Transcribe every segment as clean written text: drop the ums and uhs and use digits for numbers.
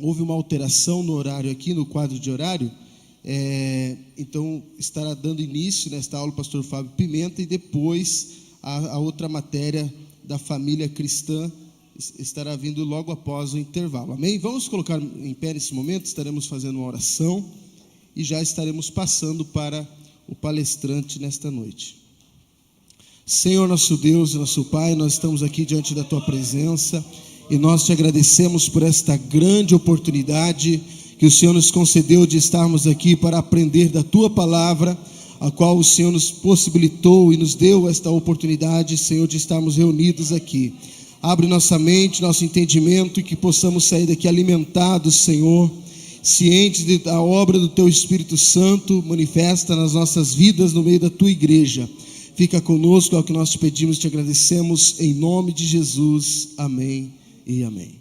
houve uma alteração no horário aqui, no quadro de horário. Então estará dando início nesta aula o pastor Fábio Pimenta, e depois a outra matéria da família cristã estará vindo logo após o intervalo. Amém? Vamos colocar em pé nesse momento, estaremos fazendo uma oração e já estaremos passando para o palestrante nesta noite. Senhor, nosso Deus e nosso Pai, nós estamos aqui diante da Tua presença e nós te agradecemos por esta grande oportunidade que o Senhor nos concedeu de estarmos aqui para aprender da Tua palavra, a qual o Senhor nos possibilitou e nos deu esta oportunidade, Senhor, de estarmos reunidos aqui. Abre nossa mente, nosso entendimento, e que possamos sair daqui alimentados, Senhor, cientes da obra do Teu Espírito Santo manifesta nas nossas vidas no meio da Tua igreja. Fica conosco, é o que nós te pedimos e te agradecemos, em nome de Jesus. Amém e amém.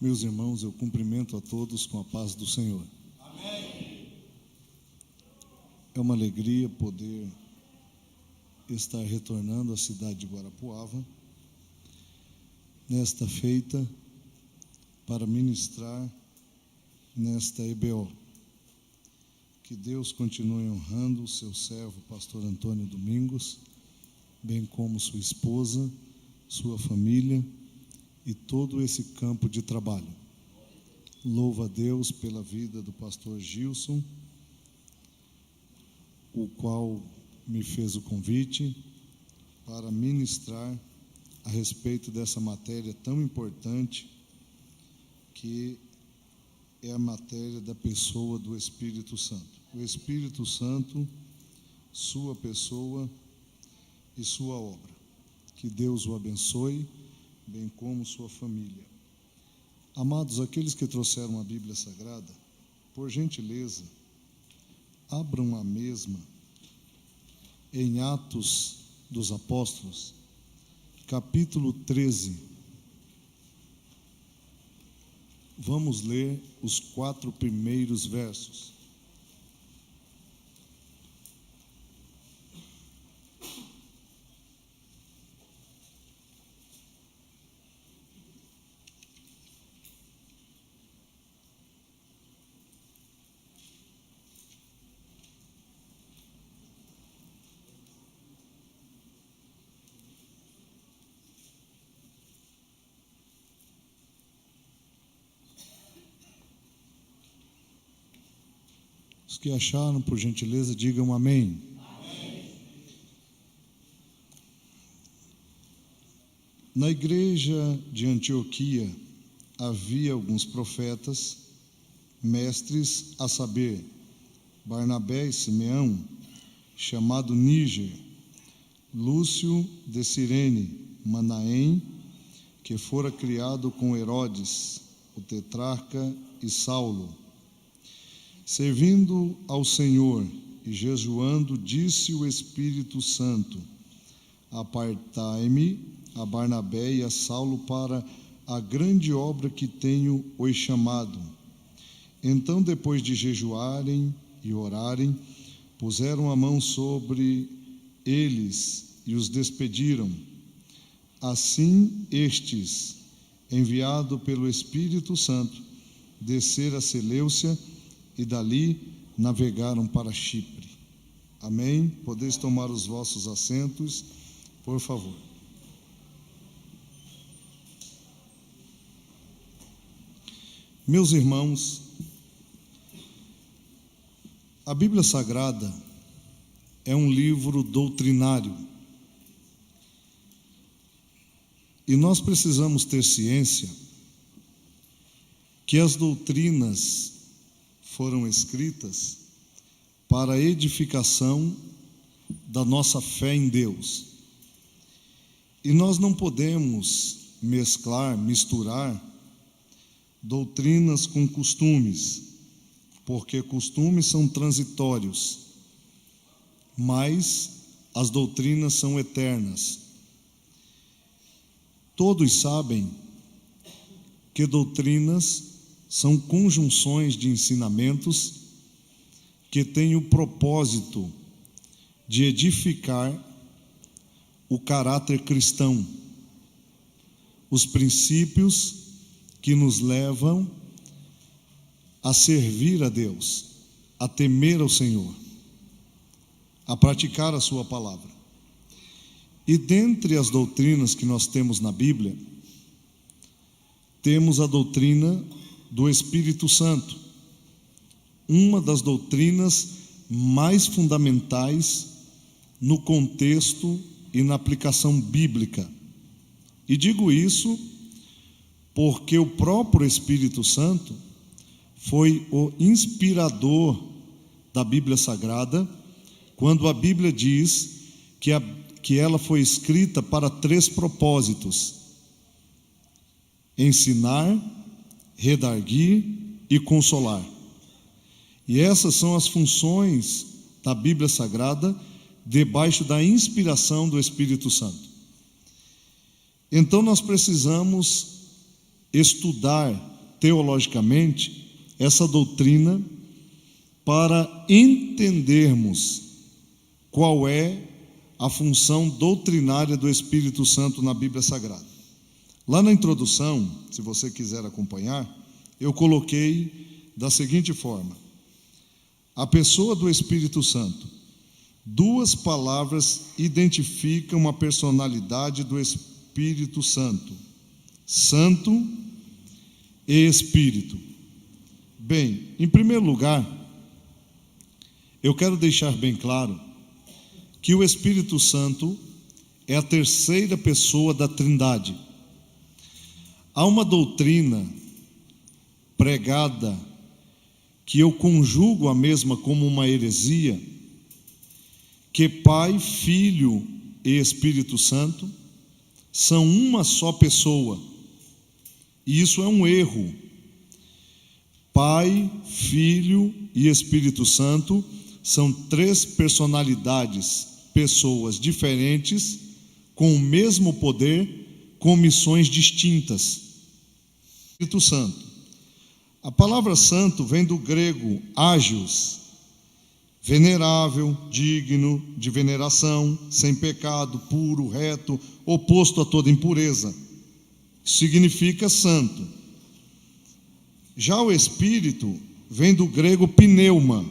Meus irmãos, eu cumprimento a todos com a paz do Senhor. Amém. É uma alegria poder estar retornando à cidade de Guarapuava, nesta feita, para ministrar nesta EBO. Que Deus continue honrando o seu servo, pastor Antônio Domingos, bem como sua esposa, sua família, e todo esse campo de trabalho. Louvo a Deus pela vida do pastor Gilson, o qual me fez o convite para ministrar a respeito dessa matéria tão importante, que é a matéria da pessoa do Espírito Santo. O Espírito Santo, sua pessoa e sua obra. Que Deus o abençoe, bem como sua família. Amados, aqueles que trouxeram a Bíblia Sagrada, por gentileza, abram a mesma em Atos dos Apóstolos, capítulo 13. Vamos ler os 4 primeiros versos. Os que acharam, por gentileza, digam amém. Amém. Na igreja de Antioquia havia alguns profetas, mestres, a saber, Barnabé e Simeão, chamado Níger, Lúcio de Cirene, Manaém, que fora criado com Herodes, o tetrarca, e Saulo. Servindo ao Senhor e jejuando, disse o Espírito Santo: apartai-me a Barnabé e a Saulo para a grande obra que tenho os chamado. Então, depois de jejuarem e orarem, puseram a mão sobre eles e os despediram. Assim, estes, enviado pelo Espírito Santo, desceram a Seleucia e dali navegaram para Chipre. Amém? Podeis tomar os vossos assentos, por favor. Meus irmãos, a Bíblia Sagrada é um livro doutrinário. E nós precisamos ter ciência que as doutrinas foram escritas para a edificação da nossa fé em Deus. E nós não podemos misturar doutrinas com costumes, porque costumes são transitórios, mas as doutrinas são eternas. Todos sabem que doutrinas são conjunções de ensinamentos que têm o propósito de edificar o caráter cristão, os princípios que nos levam a servir a Deus, a temer ao Senhor, a praticar a sua palavra. E dentre as doutrinas que nós temos na Bíblia, temos a doutrina do Espírito Santo, uma das doutrinas mais fundamentais no contexto e na aplicação bíblica. E digo isso porque o próprio Espírito Santo foi o inspirador da Bíblia Sagrada, quando a Bíblia diz que ela foi escrita para 3 propósitos: ensinar, redarguir e consolar. E essas são as funções da Bíblia Sagrada debaixo da inspiração do Espírito Santo. Então nós precisamos estudar teologicamente essa doutrina para entendermos qual é a função doutrinária do Espírito Santo na Bíblia Sagrada. Lá na introdução, se você quiser acompanhar, eu coloquei da seguinte forma: a pessoa do Espírito Santo. 2 palavras identificam a personalidade do Espírito Santo: Santo e Espírito. Bem, em primeiro lugar, eu quero deixar bem claro que o Espírito Santo é a 3ª pessoa da Trindade. Há uma doutrina pregada que eu conjugo a mesma como uma heresia, que Pai, Filho e Espírito Santo são uma só pessoa. E isso é um erro. Pai, Filho e Espírito Santo são 3 personalidades, pessoas diferentes, com o mesmo poder, com missões distintas. Espírito Santo. A palavra santo vem do grego ágios, venerável, digno de veneração, sem pecado, puro, reto, oposto a toda impureza. Significa santo. Já o Espírito vem do grego pneuma,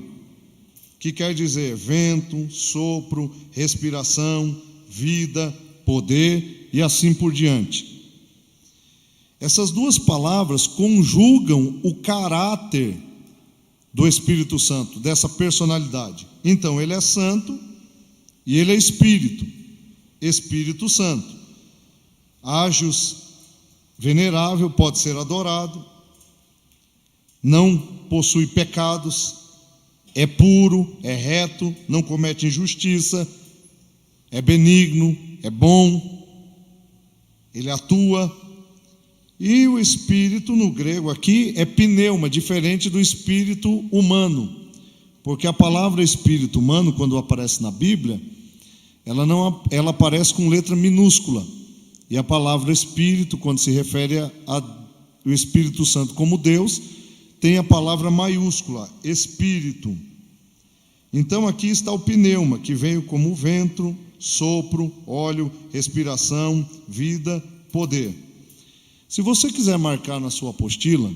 que quer dizer vento, sopro, respiração, vida, poder e assim por diante. Essas 2 palavras conjugam o caráter do Espírito Santo, dessa personalidade. Então, ele é santo e ele é Espírito, Espírito Santo. Ágios, venerável, pode ser adorado, não possui pecados, é puro, é reto, não comete injustiça, é benigno, é bom, ele atua. E o espírito no grego aqui é pneuma, diferente do espírito humano, porque a palavra espírito humano, quando aparece na Bíblia, ela aparece com letra minúscula, e a palavra espírito, quando se refere ao Espírito Santo como Deus, tem a palavra maiúscula, espírito. Então aqui está o pneuma, que veio como vento, sopro, óleo, respiração, vida, poder. Se você quiser marcar na sua apostila,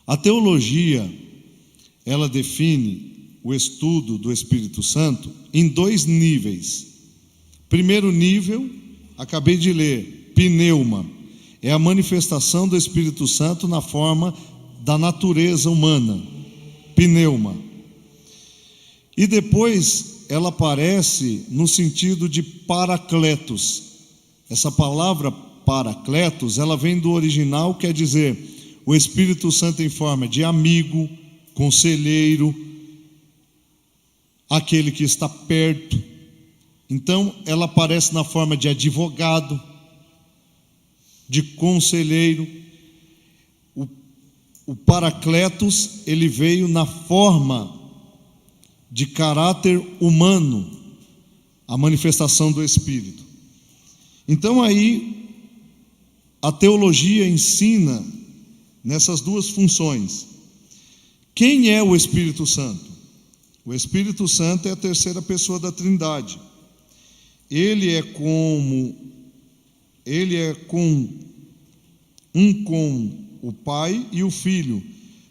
a teologia, ela define o estudo do Espírito Santo em 2 níveis. Primeiro nível, acabei de ler, pneuma, é a manifestação do Espírito Santo na forma da natureza humana, pneuma. E depois ela aparece no sentido de paracletos. Essa palavra paracletos, ela vem do original, quer dizer, o Espírito Santo em forma de amigo, conselheiro, aquele que está perto. Então, ela aparece na forma de advogado, de conselheiro. O Paracletos, ele veio na forma de caráter humano, a manifestação do Espírito. Então aí, a teologia ensina nessas duas funções. Quem é o Espírito Santo? O Espírito Santo é a terceira pessoa da Trindade. Ele é com o Pai e o Filho.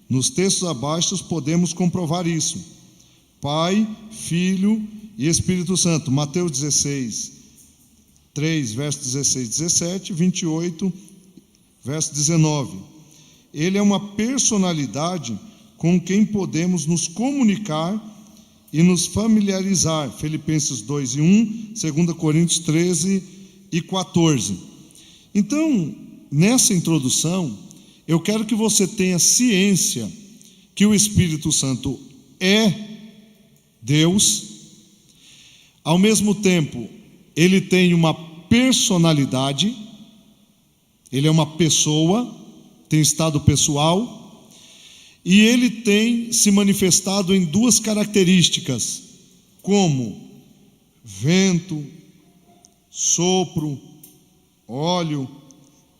Nos textos abaixo podemos comprovar isso. Pai, Filho e Espírito Santo. Mateus 16, 3, verso 16, 17, 28, verso 19. Ele é uma personalidade com quem podemos nos comunicar e nos familiarizar. Filipenses 2 e 1, 2 Coríntios 13 e 14. Então, nessa introdução, eu quero que você tenha ciência que o Espírito Santo é Deus. Ao mesmo tempo, ele tem uma personalidade, ele é uma pessoa, tem estado pessoal, e ele tem se manifestado em duas características, como vento, sopro, óleo,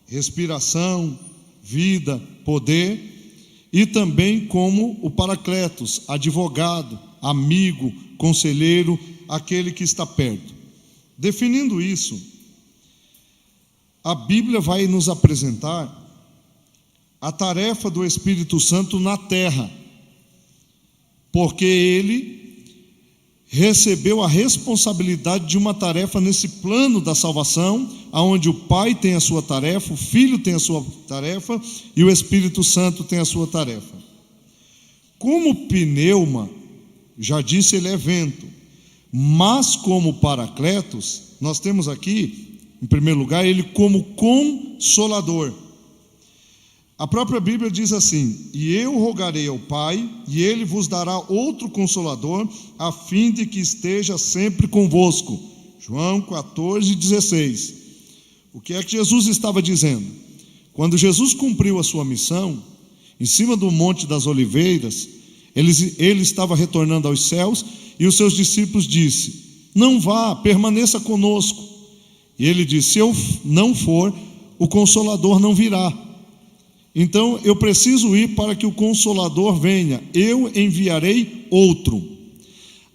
respiração, vida, poder, e também como o Paracletos, advogado, amigo, conselheiro, aquele que está perto. Definindo isso, a Bíblia vai nos apresentar a tarefa do Espírito Santo na terra, porque ele recebeu a responsabilidade de uma tarefa nesse plano da salvação, onde o Pai tem a sua tarefa, o Filho tem a sua tarefa e o Espírito Santo tem a sua tarefa. Como pneuma, já disse, ele é vento, mas como Paracletos, nós temos aqui, em primeiro lugar, ele como consolador. A própria Bíblia diz assim: e eu rogarei ao Pai, e ele vos dará outro consolador, a fim de que esteja sempre convosco. João 14,16. O que é que Jesus estava dizendo? Quando Jesus cumpriu a sua missão, em cima do Monte das Oliveiras, ele estava retornando aos céus, e os seus discípulos disseram: não vá, permaneça conosco. E ele disse: se eu não for, o Consolador não virá. Então eu preciso ir para que o Consolador venha. Eu enviarei outro.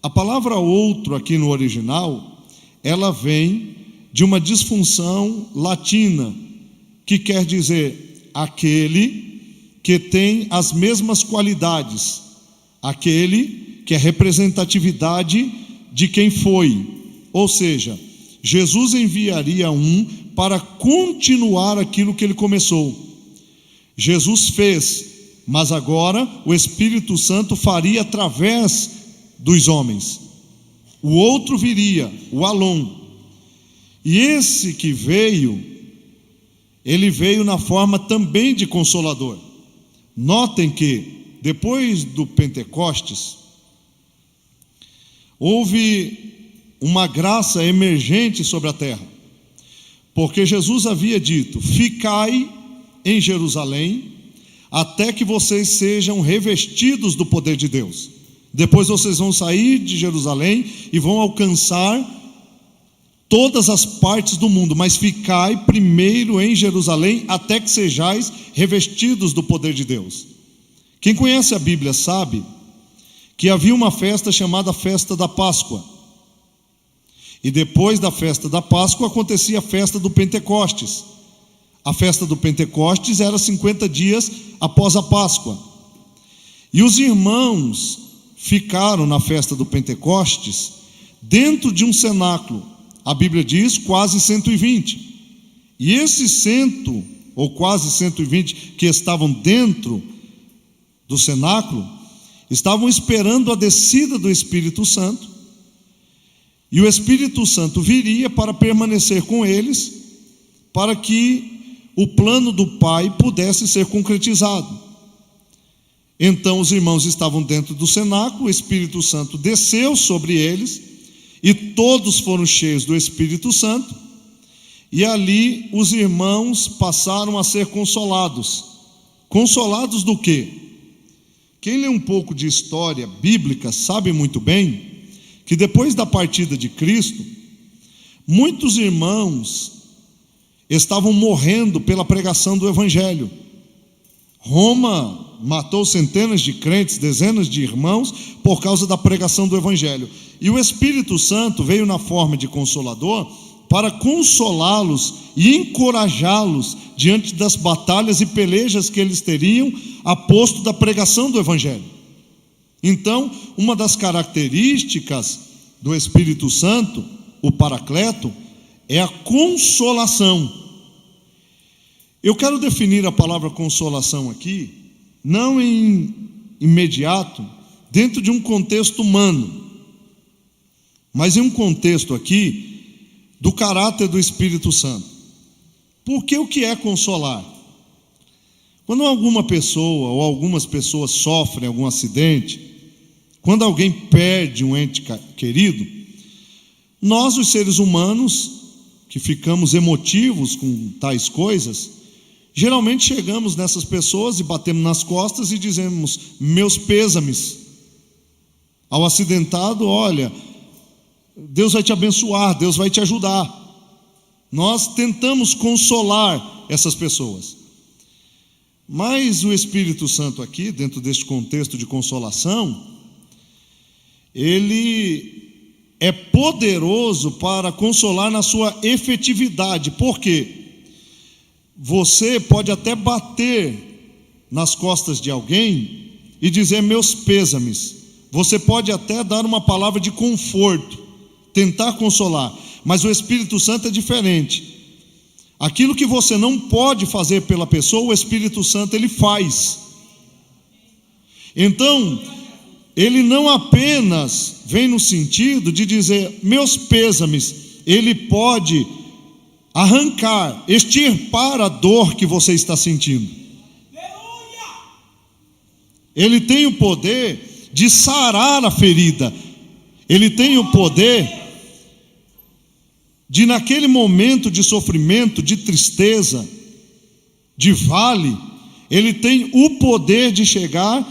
A palavra outro aqui no original, ela vem de uma disfunção latina, que quer dizer aquele que tem as mesmas qualidades, aquele que é representatividade de quem foi. Ou seja, Jesus enviaria um para continuar aquilo que ele começou. Jesus fez, mas agora o Espírito Santo faria através dos homens. O outro viria, o Alon. E esse que veio, ele veio na forma também de consolador. Notem que, depois do Pentecostes, houve uma graça emergente sobre a terra, porque Jesus havia dito: ficai em Jerusalém, até que vocês sejam revestidos do poder de Deus. Depois vocês vão sair de Jerusalém e vão alcançar todas as partes do mundo, mas ficai primeiro em Jerusalém, até que sejais revestidos do poder de Deus. Quem conhece a Bíblia sabe que havia uma festa chamada Festa da Páscoa, e depois da Festa da Páscoa acontecia a Festa do Pentecostes. A festa do Pentecostes era 50 dias após a Páscoa. E os irmãos ficaram na festa do Pentecostes dentro de um cenáculo. A Bíblia diz quase 120. E esses 100 ou quase 120 que estavam dentro do cenáculo estavam esperando a descida do Espírito Santo. E o Espírito Santo viria para permanecer com eles, para que o plano do Pai pudesse ser concretizado. Então os irmãos estavam dentro do cenáculo, o Espírito Santo desceu sobre eles, e todos foram cheios do Espírito Santo, e ali os irmãos passaram a ser consolados. Consolados do quê? Quem lê um pouco de história bíblica sabe muito bem que depois da partida de Cristo, muitos irmãos estavam morrendo pela pregação do Evangelho. Roma matou centenas de crentes, dezenas de irmãos, por causa da pregação do Evangelho. E o Espírito Santo veio na forma de Consolador para consolá-los e encorajá-los diante das batalhas e pelejas que eles teriam a posto da pregação do Evangelho. Então, uma das características do Espírito Santo, o Paracleto, é a consolação. Eu quero definir a palavra consolação aqui, não em imediato, dentro de um contexto humano, mas em um contexto aqui do caráter do Espírito Santo. Porque o que é consolar? Quando alguma pessoa ou algumas pessoas sofrem algum acidente, quando alguém perde um ente querido, nós, os seres humanos, que ficamos emotivos com tais coisas, geralmente chegamos nessas pessoas e batemos nas costas e dizemos: meus pêsames. Ao acidentado, olha, Deus vai te abençoar, Deus vai te ajudar. Nós tentamos consolar essas pessoas. Mas o Espírito Santo aqui, dentro deste contexto de consolação, ele é poderoso para consolar na sua efetividade. Por quê? Você pode até bater nas costas de alguém e dizer meus pêsames. Você pode até dar uma palavra de conforto, tentar consolar, mas o Espírito Santo é diferente. Aquilo que você não pode fazer pela pessoa, o Espírito Santo ele faz. Então, ele não apenas vem no sentido de dizer meus pêsames, ele pode arrancar, extirpar a dor que você está sentindo. Ele tem o poder de sarar a ferida. Ele tem o poder de, naquele momento de sofrimento, de tristeza, de vale, ele tem o poder de chegar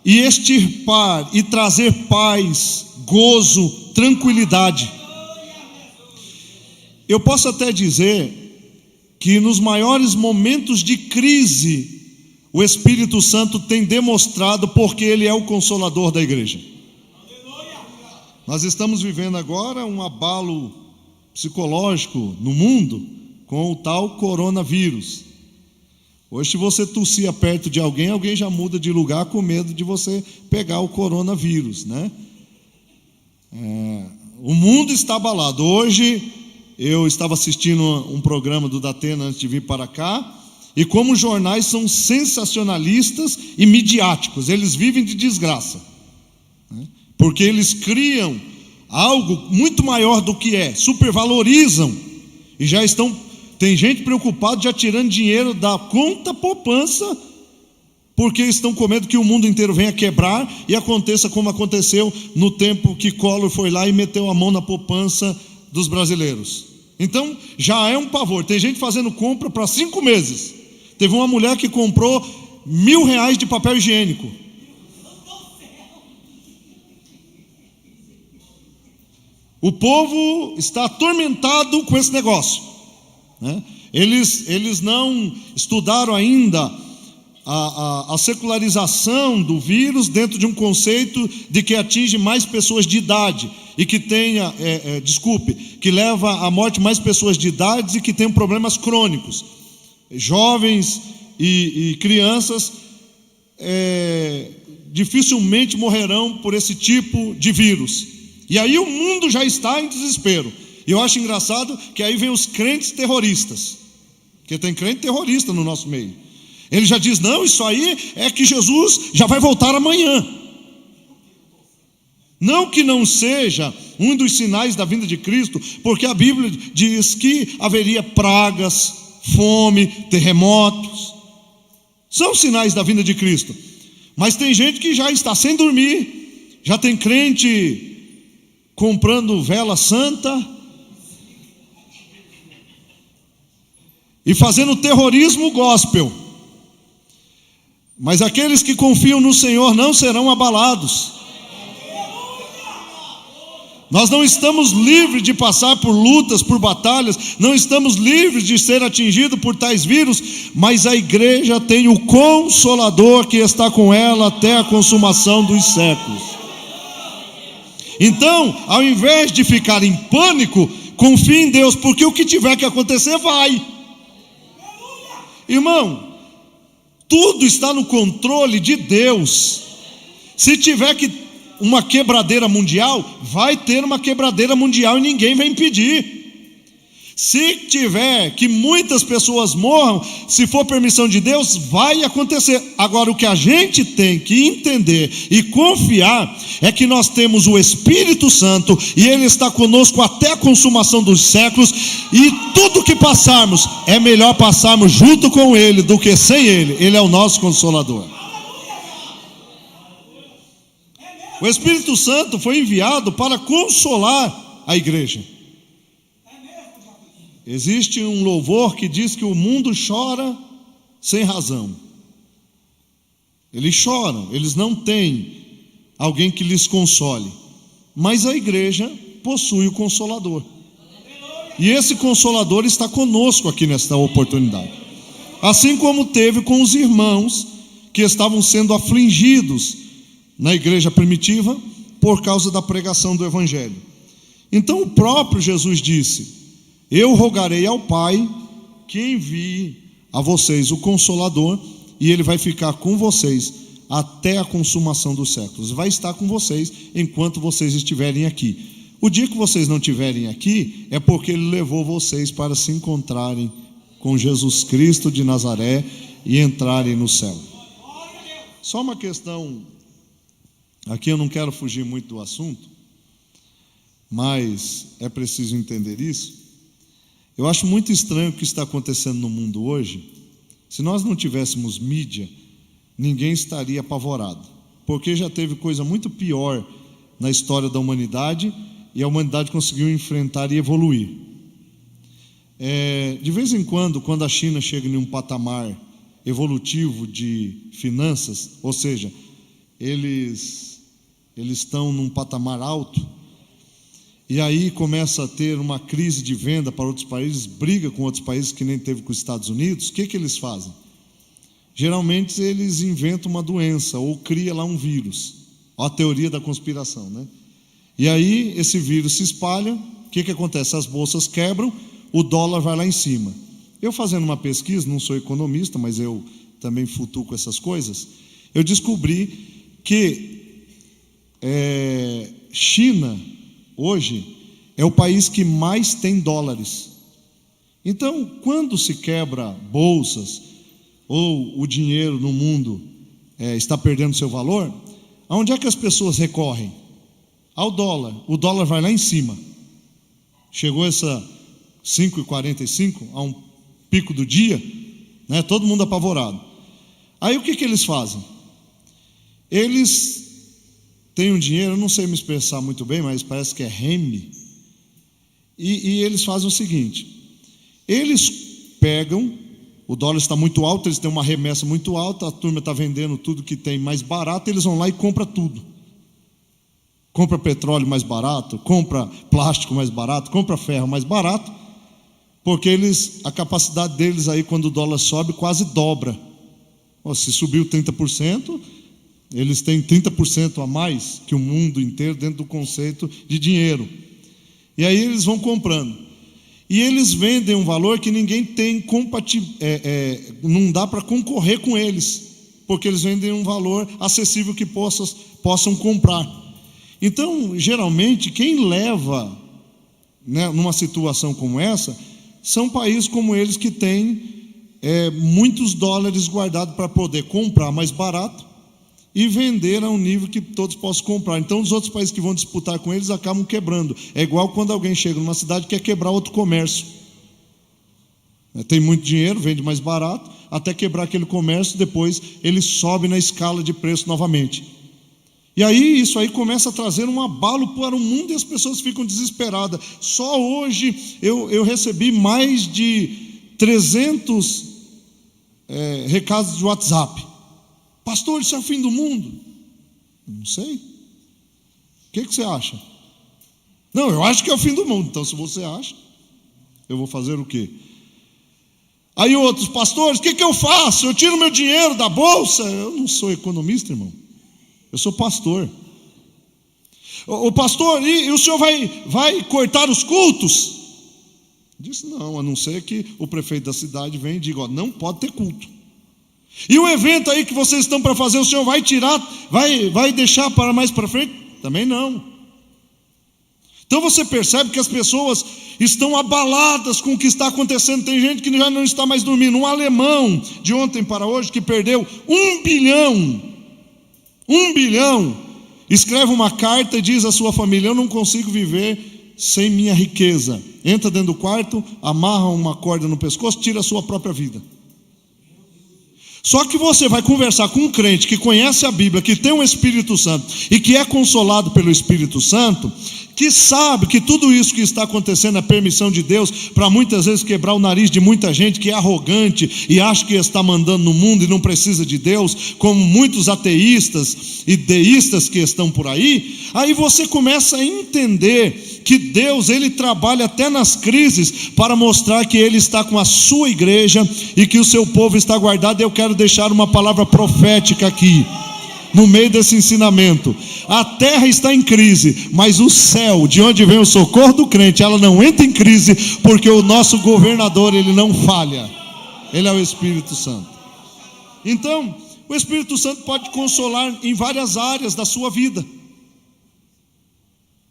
e extirpar e trazer paz, gozo, tranquilidade. Eu posso até dizer que nos maiores momentos de crise, o Espírito Santo tem demonstrado porque ele é o consolador da igreja. Nós estamos vivendo agora um abalo psicológico no mundo com o tal coronavírus. Hoje, se você tossir perto de alguém, alguém já muda de lugar com medo de você pegar o coronavírus, né? O mundo está abalado. Hoje eu estava assistindo um programa do Datena antes de vir para cá, e como os jornais são sensacionalistas e midiáticos, eles vivem de desgraça, né? Porque eles criam algo muito maior do que é, supervalorizam, e já estão, tem gente preocupada já tirando dinheiro da conta poupança, porque estão com medo que o mundo inteiro venha quebrar e aconteça como aconteceu no tempo que Collor foi lá e meteu a mão na poupança dos brasileiros. Então já é um pavor. Tem gente fazendo compra para 5 meses. Teve uma mulher que comprou R$1.000 de papel higiênico. O povo está atormentado com esse negócio, né? Eles não estudaram ainda a secularização do vírus dentro de um conceito de que atinge mais pessoas de idade e que tenha, que leva à morte mais pessoas de idade e que tenham problemas crônicos. Jovens e crianças dificilmente morrerão por esse tipo de vírus. E aí o mundo já está em desespero. E eu acho engraçado que aí vem os crentes terroristas, porque tem crente terrorista no nosso meio. Ele já diz, não, isso aí é que Jesus já vai voltar amanhã. Não que não seja um dos sinais da vinda de Cristo, porque a Bíblia diz que haveria pragas, fome, terremotos. São sinais da vinda de Cristo. Mas tem gente que já está sem dormir, já tem crente comprando vela santa e fazendo terrorismo gospel. Mas aqueles que confiam no Senhor não serão abalados. Nós não estamos livres de passar por lutas, por batalhas, não estamos livres de ser atingidos por tais vírus, mas a igreja tem o Consolador que está com ela até a consumação dos séculos. Então, ao invés de ficar em pânico, confie em Deus, porque o que tiver que acontecer vai. Irmão, tudo está no controle de Deus. Se tiver que uma quebradeira mundial, vai ter uma quebradeira mundial e ninguém vai impedir. Se tiver que muitas pessoas morram, se for permissão de Deus, vai acontecer. Agora, o que a gente tem que entender e confiar é que nós temos o Espírito Santo e Ele está conosco até a consumação dos séculos, e tudo que passarmos, é melhor passarmos junto com Ele do que sem Ele. Ele é o nosso Consolador. O Espírito Santo foi enviado para consolar a igreja. Existe um louvor que diz que o mundo chora sem razão. Eles choram, eles não têm alguém que lhes console. Mas a igreja possui o Consolador. E esse Consolador está conosco aqui nesta oportunidade. Assim como teve com os irmãos que estavam sendo afligidos na igreja primitiva por causa da pregação do Evangelho. Então o próprio Jesus disse: eu rogarei ao Pai que envie a vocês o Consolador, e Ele vai ficar com vocês até a consumação dos séculos. Vai estar com vocês enquanto vocês estiverem aqui. O dia que vocês não estiverem aqui é porque Ele levou vocês para se encontrarem com Jesus Cristo de Nazaré e entrarem no céu. Só uma questão, aqui eu não quero fugir muito do assunto, mas é preciso entender isso. Eu acho muito estranho o que está acontecendo no mundo hoje. Se nós não tivéssemos mídia, ninguém estaria apavorado, porque já teve coisa muito pior na história da humanidade, e a humanidade conseguiu enfrentar e evoluir. De vez em quando a China chega em um patamar evolutivo de finanças, ou seja, eles estão num patamar alto, e aí começa a ter uma crise de venda para outros países, briga com outros países que nem teve com os Estados Unidos. O que eles fazem? Geralmente eles inventam uma doença ou cria lá um vírus. Olha a teoria da conspiração, né? E aí esse vírus se espalha. O que acontece? As bolsas quebram, o dólar vai lá em cima. Eu fazendo uma pesquisa, não sou economista, mas eu também futuco essas coisas, eu descobri que China hoje é o país que mais tem dólares. Então, quando se quebra bolsas ou o dinheiro no mundo está perdendo seu valor, aonde é que as pessoas recorrem? Ao dólar. O dólar vai lá em cima. Chegou essa 5,45 a um pico do dia, né? Todo mundo apavorado. Aí o que eles fazem? Eles têm um dinheiro, eu não sei me expressar muito bem, mas parece que é renminbi, e eles fazem o seguinte: eles pegam, o dólar está muito alto, eles têm uma remessa muito alta, a turma está vendendo tudo que tem mais barato, eles vão lá e compram tudo. Compra petróleo mais barato, compra plástico mais barato, compra ferro mais barato, porque a capacidade deles aí, quando o dólar sobe, quase dobra. Se subiu 30%, eles têm 30% a mais que o mundo inteiro dentro do conceito de dinheiro. E aí eles vão comprando. E eles vendem um valor que ninguém tem não dá para concorrer com eles, porque eles vendem um valor acessível que possam comprar. Então, geralmente, quem leva, né, numa situação como essa, são países como eles que têm muitos dólares guardados para poder comprar mais barato e vender a um nível que todos possam comprar. Então os outros países que vão disputar com eles acabam quebrando. É igual quando alguém chega numa cidade e quer quebrar outro comércio. Tem muito dinheiro, vende mais barato, até quebrar aquele comércio, depois ele sobe na escala de preço novamente. E aí isso aí começa a trazer um abalo para o mundo e as pessoas ficam desesperadas. Só hoje eu recebi mais de 300 recados de WhatsApp. Pastor, isso é o fim do mundo? Não sei. O que você acha? Não, eu acho que é o fim do mundo. Então, se você acha, eu vou fazer o quê? Aí outros, pastores, o que eu faço? Eu tiro meu dinheiro da bolsa? Eu não sou economista, irmão. Eu sou pastor. O pastor, e o senhor vai cortar os cultos? Disse, não, a não ser que o prefeito da cidade venha e diga, ó, não pode ter culto. E o evento aí que vocês estão para fazer, o senhor vai tirar, vai deixar para mais para frente? Também não. Então você percebe que as pessoas estão abaladas com o que está acontecendo. Tem gente que já não está mais dormindo. Um alemão de ontem para hoje que perdeu 1 bilhão, escreve uma carta e diz à sua família, eu não consigo viver sem minha riqueza. Entra dentro do quarto, amarra uma corda no pescoço, tira a sua própria vida. Só que você vai conversar com um crente que conhece a Bíblia, que tem o Espírito Santo e que é consolado pelo Espírito Santo, que sabe que tudo isso que está acontecendo é permissão de Deus para muitas vezes quebrar o nariz de muita gente que é arrogante e acha que está mandando no mundo e não precisa de Deus, como muitos ateístas e deístas que estão por aí. Aí você começa a entender que Deus, Ele trabalha até nas crises para mostrar que Ele está com a sua igreja e que o seu povo está guardado. Eu quero deixar uma palavra profética aqui, no meio desse ensinamento. A terra está em crise, mas o céu, de onde vem o socorro do crente, ela não entra em crise, porque o nosso governador, ele não falha. Ele é o Espírito Santo. Então, o Espírito Santo pode consolar em várias áreas da sua vida,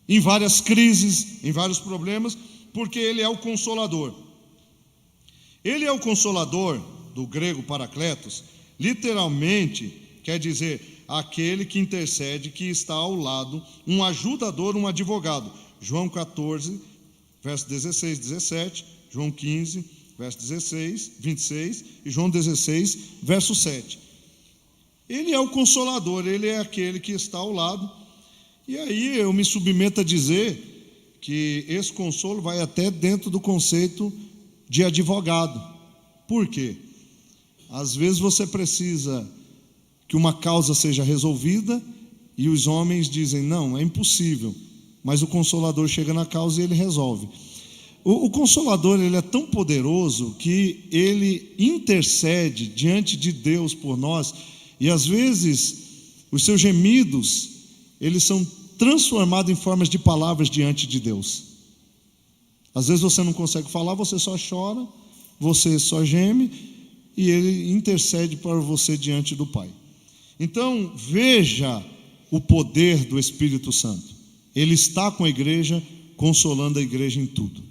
em várias crises, em vários problemas, porque ele é o consolador. Ele é o consolador, do grego paracletos, literalmente quer dizer aquele que intercede, que está ao lado, um ajudador, um advogado. João 14, verso 16, 17, João 15, verso 16, 26 e João 16, verso 7. Ele é o consolador, ele é aquele que está ao lado. E aí eu me submeto a dizer que esse consolo vai até dentro do conceito de advogado. Por quê? Às vezes você precisa que uma causa seja resolvida e os homens dizem, não, é impossível, mas o Consolador chega na causa e ele resolve. O Consolador, ele é tão poderoso que ele intercede diante de Deus por nós, e às vezes os seus gemidos, eles são transformados em formas de palavras diante de Deus. Às vezes você não consegue falar, você só chora, você só geme, e ele intercede para você diante do Pai. Então, veja o poder do Espírito Santo. Ele está com a igreja, consolando a igreja em tudo.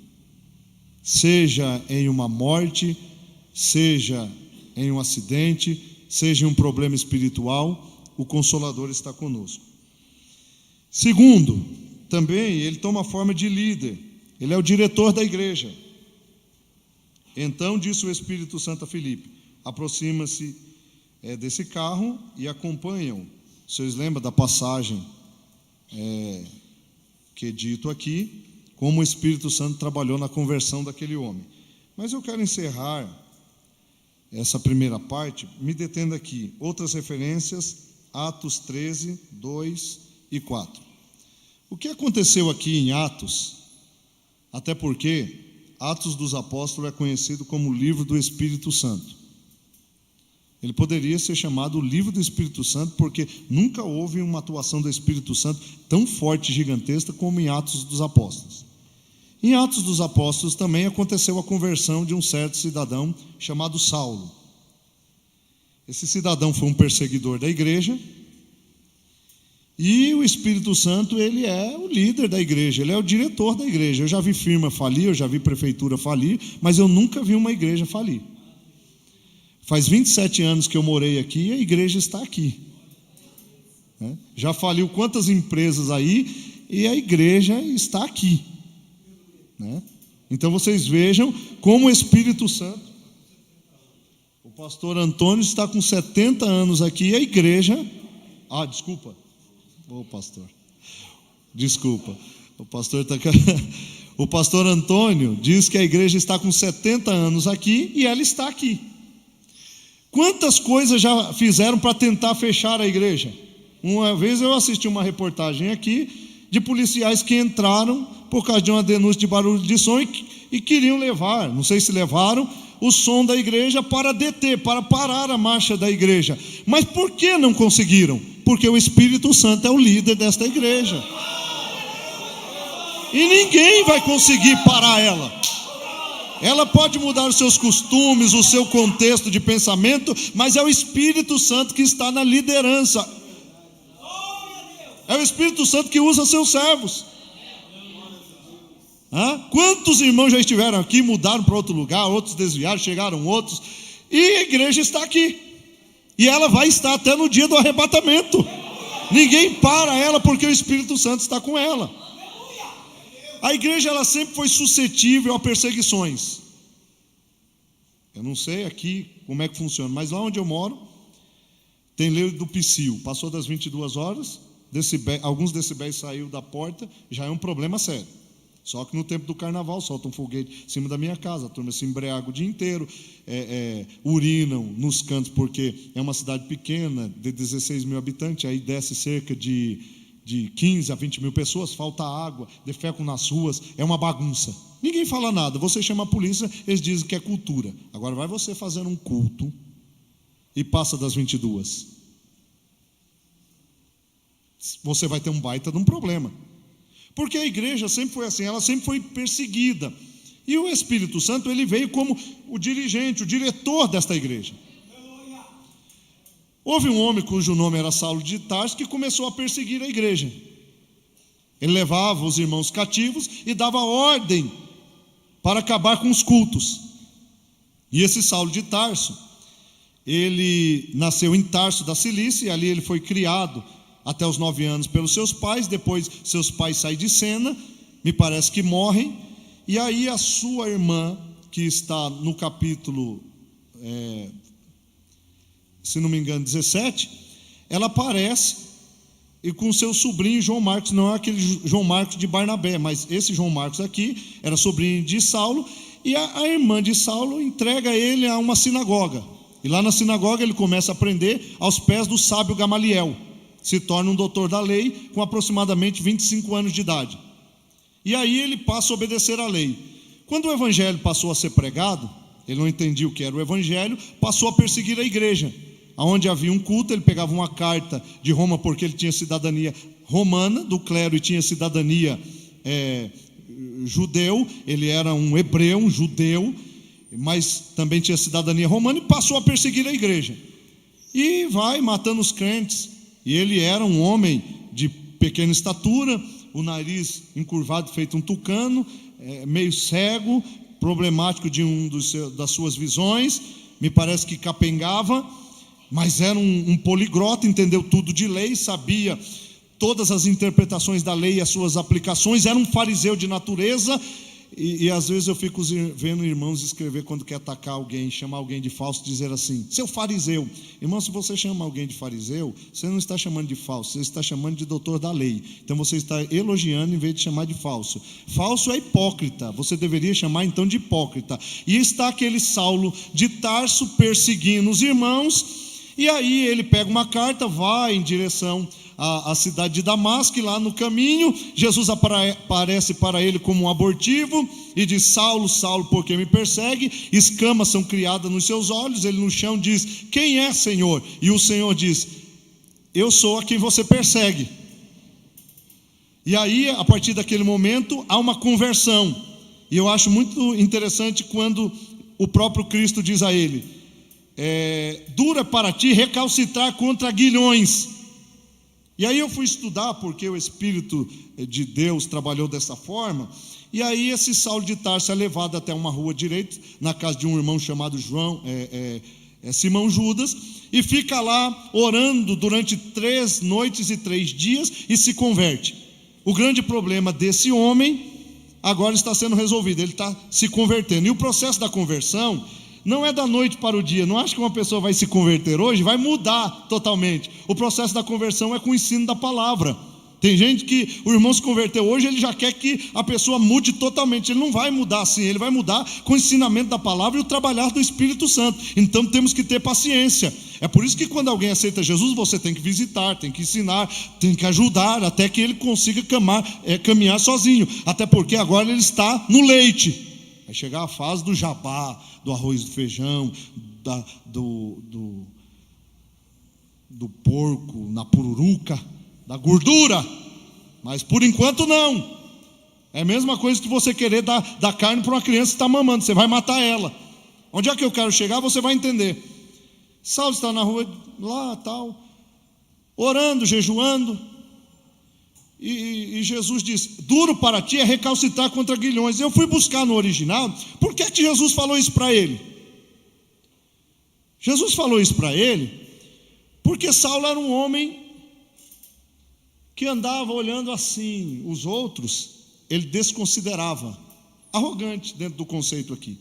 Seja em uma morte, seja em um acidente, seja em um problema espiritual, o Consolador está conosco. Segundo, também ele toma a forma de líder. Ele é o diretor da igreja. Então disse o Espírito Santo a Filipe, aproxima-se desse carro e acompanham. Vocês lembram da passagem que é dito aqui, como o Espírito Santo trabalhou na conversão daquele homem. Mas eu quero encerrar essa primeira parte, me detendo aqui. Outras referências, Atos 13, 2 e 4. O que aconteceu aqui em Atos, até porque Atos dos Apóstolos é conhecido como o livro do Espírito Santo. Ele poderia ser chamado o livro do Espírito Santo, porque nunca houve uma atuação do Espírito Santo tão forte e gigantesca como em Atos dos Apóstolos. Em Atos dos Apóstolos também aconteceu a conversão de um certo cidadão chamado Saulo. Esse cidadão foi um perseguidor da igreja, e o Espírito Santo, ele é o líder da igreja, ele é o diretor da igreja. Eu já vi firma falir, eu já vi prefeitura falir, mas eu nunca vi uma igreja falir. Faz 27 anos que eu morei aqui e a igreja está aqui. Já faliu quantas empresas aí e a igreja está aqui. Então vocês vejam como o Espírito Santo. O pastor Antônio está com 70 anos aqui e a igreja... desculpa. Pastor. Desculpa. O pastor está... O pastor Antônio diz que a igreja está com 70 anos aqui e ela está aqui. Quantas coisas já fizeram para tentar fechar a igreja? Uma vez eu assisti uma reportagem aqui de policiais que entraram por causa de uma denúncia de barulho de som e queriam levar, não sei se levaram, o som da igreja para deter, para parar a marcha da igreja. Mas por que não conseguiram? Porque o Espírito Santo é o líder desta igreja. E ninguém vai conseguir parar ela. Ela pode mudar os seus costumes, o seu contexto de pensamento, mas é o Espírito Santo que está na liderança. É o Espírito Santo que usa seus servos. Quantos irmãos já estiveram aqui, mudaram para outro lugar, outros desviaram, chegaram outros, e a igreja está aqui. E ela vai estar até no dia do arrebatamento. Ninguém para ela porque o Espírito Santo está com ela. A igreja ela sempre foi suscetível a perseguições. Eu não sei aqui como é que funciona, mas lá onde eu moro tem lei do psil. Passou das 22 horas, alguns decibéis saiu da porta, já é um problema sério. Só que no tempo do carnaval soltam um foguete em cima da minha casa, a turma se embriaga o dia inteiro, urinam nos cantos, porque é uma cidade pequena, de 16 mil habitantes, aí desce cerca de 15 a 20 mil pessoas, falta água, defecam nas ruas, é uma bagunça. Ninguém fala nada, você chama a polícia, eles dizem que é cultura. Agora vai você fazendo um culto e passa das 22. Você vai ter um baita de um problema. Porque a igreja sempre foi assim, ela sempre foi perseguida. E o Espírito Santo, ele veio como o dirigente, o diretor desta igreja. Houve um homem cujo nome era Saulo de Tarso que começou a perseguir a igreja. Ele levava os irmãos cativos e dava ordem para acabar com os cultos. E esse Saulo de Tarso, ele nasceu em Tarso da Cilícia, e ali ele foi criado até os 9 anos pelos seus pais. Depois seus pais saem de cena, me parece que morrem, e aí a sua irmã, que está no capítulo, se não me engano, 17, ela aparece, e com seu sobrinho João Marcos, não é aquele João Marcos de Barnabé, mas esse João Marcos aqui, era sobrinho de Saulo, e a irmã de Saulo entrega ele a uma sinagoga, e lá na sinagoga ele começa a aprender aos pés do sábio Gamaliel, se torna um doutor da lei com aproximadamente 25 anos de idade. E aí ele passa a obedecer à lei. Quando o evangelho passou a ser pregado, ele não entendia o que era o evangelho, passou a perseguir a igreja. Onde havia um culto, ele pegava uma carta de Roma, porque ele tinha cidadania romana, do clero, e tinha cidadania judeu, ele era um hebreu, um judeu, mas também tinha cidadania romana, e passou a perseguir a igreja. E vai matando os crentes. E ele era um homem de pequena estatura, o nariz encurvado, feito um tucano, meio cego, problemático de das suas visões, me parece que capengava, mas era um poliglota, entendeu tudo de lei, sabia todas as interpretações da lei e as suas aplicações, era um fariseu de natureza. E às vezes eu fico vendo irmãos escrever quando quer atacar alguém, chamar alguém de falso, dizer assim: seu fariseu. Irmão, se você chama alguém de fariseu, você não está chamando de falso, você está chamando de doutor da lei. Então você está elogiando em vez de chamar de falso. Falso é hipócrita, você deveria chamar então de hipócrita. E está aquele Saulo de Tarso perseguindo os irmãos, e aí ele pega uma carta, vai em direção a cidade de Damasco, e lá no caminho Jesus aparece para ele como um abortivo e diz: Saulo, Saulo, por que me persegue? Escamas são criadas nos seus olhos. Ele no chão diz: quem é, Senhor? E o Senhor diz: eu sou a quem você persegue. E aí, a partir daquele momento, há uma conversão. E eu acho muito interessante quando o próprio Cristo diz a ele: dura para ti recalcitrar contra aguilhões. E aí eu fui estudar porque o Espírito de Deus trabalhou dessa forma. E aí esse Saulo de Tarso é levado até uma rua direita, na casa de um irmão chamado Simão Judas, e fica lá orando durante 3 noites e 3 dias e se converte. O grande problema desse homem agora está sendo resolvido, ele está se convertendo. E o processo da conversão não é da noite para o dia. Não acho que uma pessoa vai se converter hoje, vai mudar totalmente. O processo da conversão é com o ensino da palavra. Tem gente que o irmão se converteu hoje, ele já quer que a pessoa mude totalmente. Ele não vai mudar assim, ele vai mudar com o ensinamento da palavra e o trabalhar do Espírito Santo. Então temos que ter paciência. É por isso que quando alguém aceita Jesus, você tem que visitar, tem que ensinar, tem que ajudar, até que ele consiga caminhar sozinho. Até porque agora ele está no leite. Vai chegar a fase do jabá, do arroz, do feijão, do porco, na pururuca, da gordura. Mas por enquanto não. É a mesma coisa que você querer dar carne para uma criança que está mamando. Você vai matar ela. Onde é que eu quero chegar, você vai entender. Saulo está na rua lá, tal, orando, jejuando, e Jesus diz: duro para ti é recalcitrar contra aguilhões. Eu fui buscar no original, por que Jesus falou isso para ele? Jesus falou isso para ele porque Saulo era um homem que andava olhando assim os outros, ele desconsiderava, arrogante dentro do conceito aqui.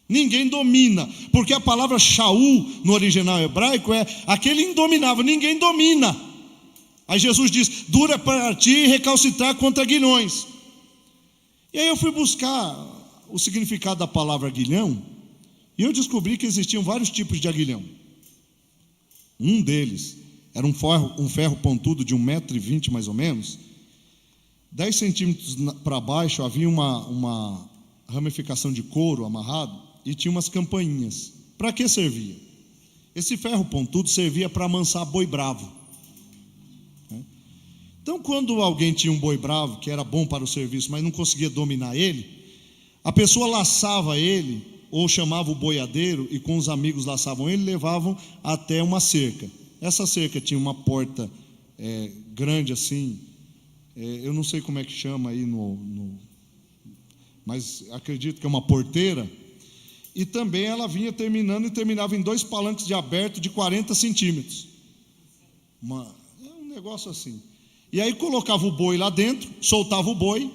Ninguém domina, porque a palavra Shaul no original hebraico é aquele indominável, ninguém domina. Aí Jesus diz: dura para ti recalcitrar contra aguilhões. E aí eu fui buscar o significado da palavra aguilhão, e eu descobri que existiam vários tipos de aguilhão. Um deles era um ferro pontudo de 1,20 m mais ou menos. 10 centímetros para baixo havia uma ramificação de couro amarrado e tinha umas campainhas. Para que servia? Esse ferro pontudo servia para amansar boi bravo. Então, quando alguém tinha um boi bravo que era bom para o serviço, mas não conseguia dominar ele, a pessoa laçava ele, ou chamava o boiadeiro, e com os amigos laçavam ele e levavam até uma cerca. Essa cerca tinha uma porta grande assim, eu não sei como é que chama aí, mas acredito que é uma porteira. E também ela vinha terminando e terminava em 2 palanques de aberto de 40 centímetros. Um negócio assim. E aí colocava o boi lá dentro, soltava o boi,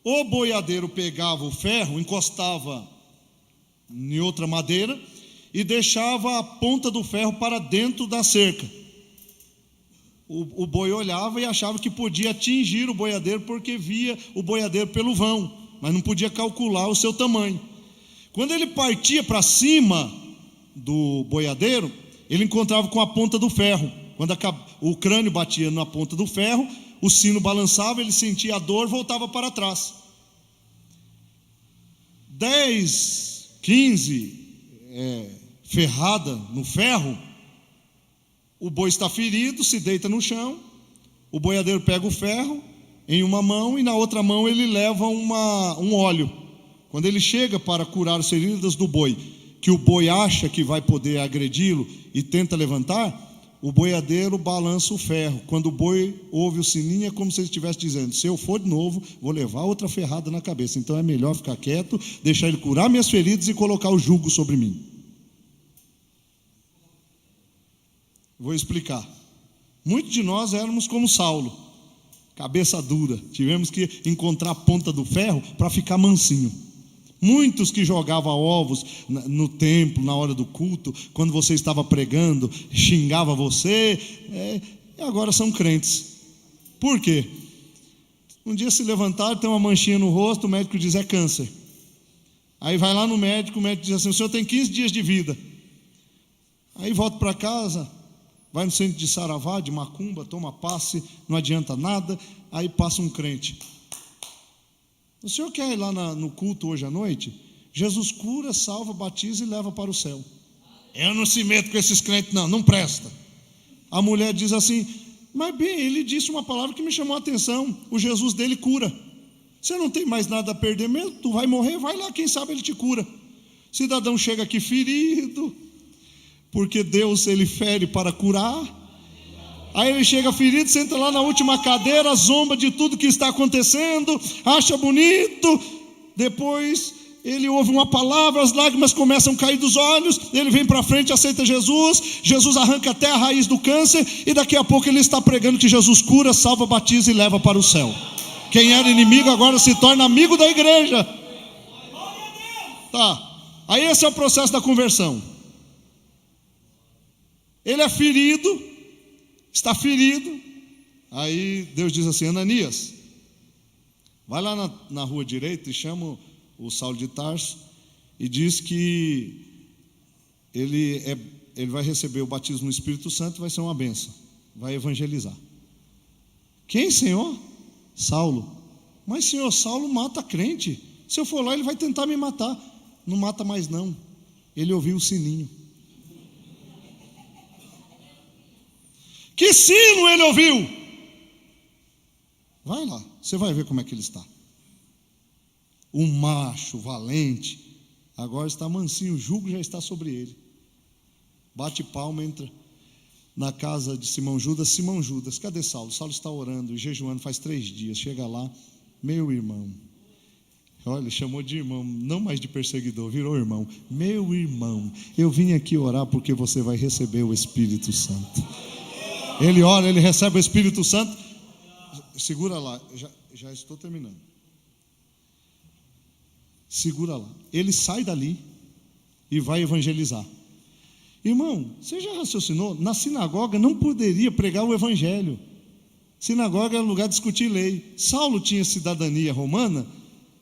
o boiadeiro pegava o ferro, encostava em outra madeira e deixava a ponta do ferro para dentro da cerca. O boi olhava e achava que podia atingir o boiadeiro, porque via o boiadeiro pelo vão, mas não podia calcular o seu tamanho. Quando ele partia para cima do boiadeiro, ele encontrava com a ponta do ferro. Quando o crânio batia na ponta do ferro, o sino balançava, ele sentia a dor, voltava para trás. 10, 15 ferrada no ferro, o boi está ferido, se deita no chão, o boiadeiro pega o ferro em uma mão e na outra mão ele leva um óleo. Quando ele chega para curar as feridas do boi, que o boi acha que vai poder agredi-lo e tenta levantar, o boiadeiro balança o ferro. Quando o boi ouve o sininho, é como se ele estivesse dizendo: se eu for de novo, vou levar outra ferrada na cabeça. Então é melhor ficar quieto, deixar ele curar minhas feridas e colocar o jugo sobre mim. Vou explicar. Muitos de nós éramos como Saulo, cabeça dura. Tivemos que encontrar a ponta do ferro para ficar mansinho. Muitos que jogavam ovos no templo, na hora do culto, quando você estava pregando, xingava você, e agora são crentes. Por quê? Um dia se levantaram, tem uma manchinha no rosto, o médico diz: é câncer. Aí vai lá no médico, o médico diz assim: o senhor tem 15 dias de vida. Aí volta para casa, vai no centro de Saravá, de macumba, toma passe, não adianta nada. Aí passa um crente: o senhor quer ir lá no culto hoje à noite? Jesus cura, salva, batiza e leva para o céu. Eu não se meto com esses crentes, não presta. A mulher diz assim: mas bem, ele disse uma palavra que me chamou a atenção, o Jesus dele cura. Você não tem mais nada a perder mesmo, tu vai morrer, vai lá, quem sabe ele te cura. Cidadão chega aqui ferido, porque Deus, ele fere para curar. Aí ele chega ferido, senta lá na última cadeira, zomba de tudo que está acontecendo, acha bonito. Depois ele ouve uma palavra, as lágrimas começam a cair dos olhos, ele vem para frente, aceita Jesus, Jesus arranca até a raiz do câncer, e daqui a pouco ele está pregando que Jesus cura, salva, batiza e leva para o céu. Quem era inimigo agora se torna amigo da igreja. Tá. Aí esse é o processo da conversão. Ele é ferido, está ferido. Aí Deus diz assim: Ananias, vai lá na rua direita e chama o Saulo de Tarso e diz que ele vai receber o batismo no Espírito Santo e vai ser uma bênção, vai evangelizar. Quem, Senhor? Saulo. Mas, Senhor, Saulo mata crente. Se eu for lá, ele vai tentar me matar. Não mata mais não. Ele ouviu o sininho. Que sino ele ouviu? Vai lá, você vai ver como é que ele está. Um macho valente, agora está mansinho, o jugo já está sobre ele. Bate palma, entra na casa de Simão Judas. Simão Judas, cadê Saulo? Saulo está orando e jejuando faz 3 dias. Chega lá, meu irmão. Olha, chamou de irmão, não mais de perseguidor, virou irmão. Meu irmão, eu vim aqui orar porque você vai receber o Espírito Santo. Ele ora, ele recebe o Espírito Santo. Segura lá, já estou terminando. Segura lá. Ele sai dali e vai evangelizar. Irmão, você já raciocinou? Na sinagoga não poderia pregar o evangelho. Sinagoga era lugar de discutir lei. Saulo tinha cidadania romana